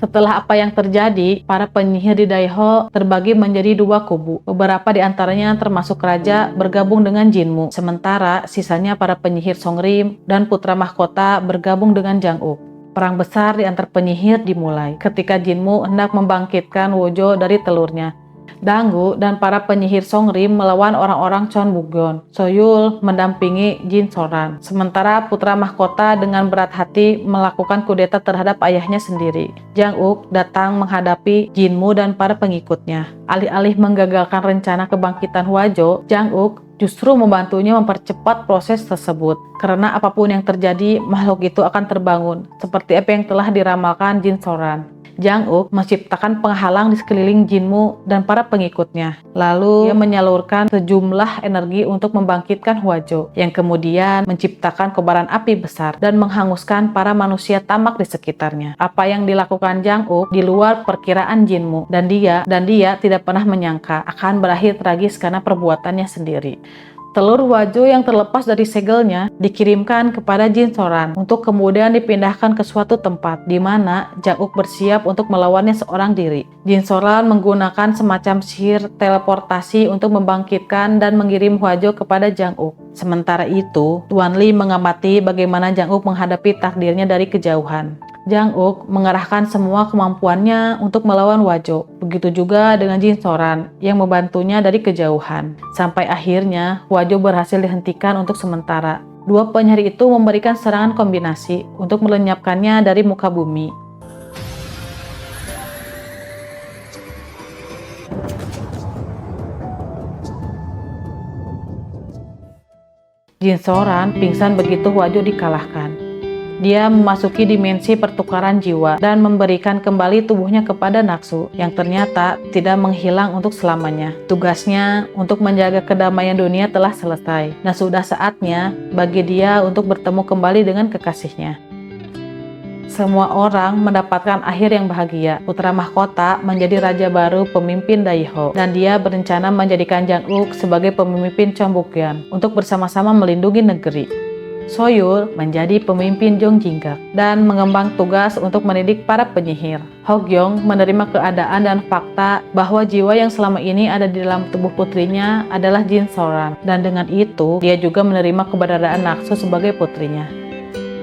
Setelah apa yang terjadi, para penyihir di Daiho terbagi menjadi dua kubu. Beberapa di antaranya termasuk raja bergabung dengan Jinmu, sementara sisanya para penyihir Songrim dan putra mahkota bergabung dengan Jang-uk. Perang besar di antar penyihir dimulai ketika Jinmu hendak membangkitkan Wojo dari telurnya. Danggu dan para penyihir Songrim melawan orang-orang Cheonbukyeon. Soyul mendampingi Jin Soran. Sementara putra mahkota dengan berat hati melakukan kudeta terhadap ayahnya sendiri. Jang-uk datang menghadapi Jinmu dan para pengikutnya. Alih-alih menggagalkan rencana kebangkitan Hwajo, Jang-uk justru membantunya mempercepat proses tersebut. Karena apapun yang terjadi, makhluk itu akan terbangun, seperti apa yang telah diramalkan Jin Soran. Jang-uk menciptakan penghalang di sekeliling Jinmu dan para pengikutnya. Lalu, ia menyalurkan sejumlah energi untuk membangkitkan Hwajo, yang kemudian menciptakan kobaran api besar dan menghanguskan para manusia tamak di sekitarnya. Apa yang dilakukan Jang-uk di luar perkiraan Jinmu, dan dia tidak pernah menyangka akan berakhir tragis karena perbuatannya sendiri. Telur Hwajo yang terlepas dari segelnya dikirimkan kepada Jin Soran untuk kemudian dipindahkan ke suatu tempat di mana Jang-uk bersiap untuk melawannya seorang diri. Jin Soran menggunakan semacam sihir teleportasi untuk membangkitkan dan mengirim Hwajo kepada Jang-uk. Sementara itu, Tuan Li mengamati bagaimana Jang-uk menghadapi takdirnya dari kejauhan. Jang-uk mengerahkan semua kemampuannya untuk melawan Hwajo. Begitu juga dengan Jin Soran yang membantunya dari kejauhan. Sampai akhirnya Hwajo berhasil dihentikan untuk sementara. Dua penyihir itu memberikan serangan kombinasi untuk melenyapkannya dari muka bumi. Jin Soran pingsan begitu Hwajo dikalahkan. Dia memasuki dimensi pertukaran jiwa dan memberikan kembali tubuhnya kepada Naksu yang ternyata tidak menghilang untuk selamanya. Tugasnya untuk menjaga kedamaian dunia telah selesai dan sudah saatnya bagi dia untuk bertemu kembali dengan kekasihnya. Semua orang mendapatkan akhir yang bahagia. Putra mahkota menjadi raja baru pemimpin Daiho dan dia berencana menjadikan Jang-uk sebagai pemimpin Cheonbukyeon untuk bersama-sama melindungi negeri. Soyul menjadi pemimpin Jongjinggak dan mengemban tugas untuk mendidik para penyihir. Hogyong menerima keadaan dan fakta bahwa jiwa yang selama ini ada di dalam tubuh putrinya adalah Jin Soran, dan dengan itu dia juga menerima keberadaan Naksu sebagai putrinya.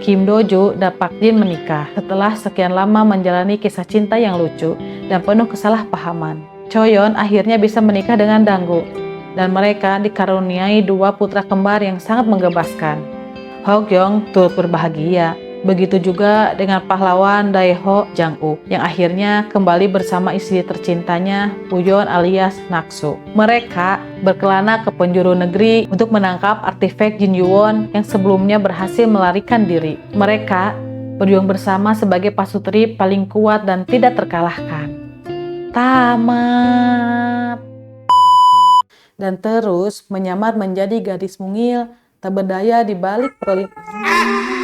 Kim Do-ju dan Pak Jin menikah setelah sekian lama menjalani kisah cinta yang lucu dan penuh kesalahpahaman. Choyeon akhirnya bisa menikah dengan Danggu dan mereka dikaruniai dua putra kembar yang sangat menggebaskan. Hogyong turut berbahagia. Begitu juga dengan pahlawan Daiho Jang-uk yang akhirnya kembali bersama istri tercintanya Uyeon alias Naksu. Mereka berkelana ke penjuru negeri untuk menangkap artefak Jin Yuwon yang sebelumnya berhasil melarikan diri. Mereka berjuang bersama sebagai pasutri paling kuat dan tidak terkalahkan. Tamat. Dan terus menyamar menjadi gadis mungil tak berdaya di balik perlindungan.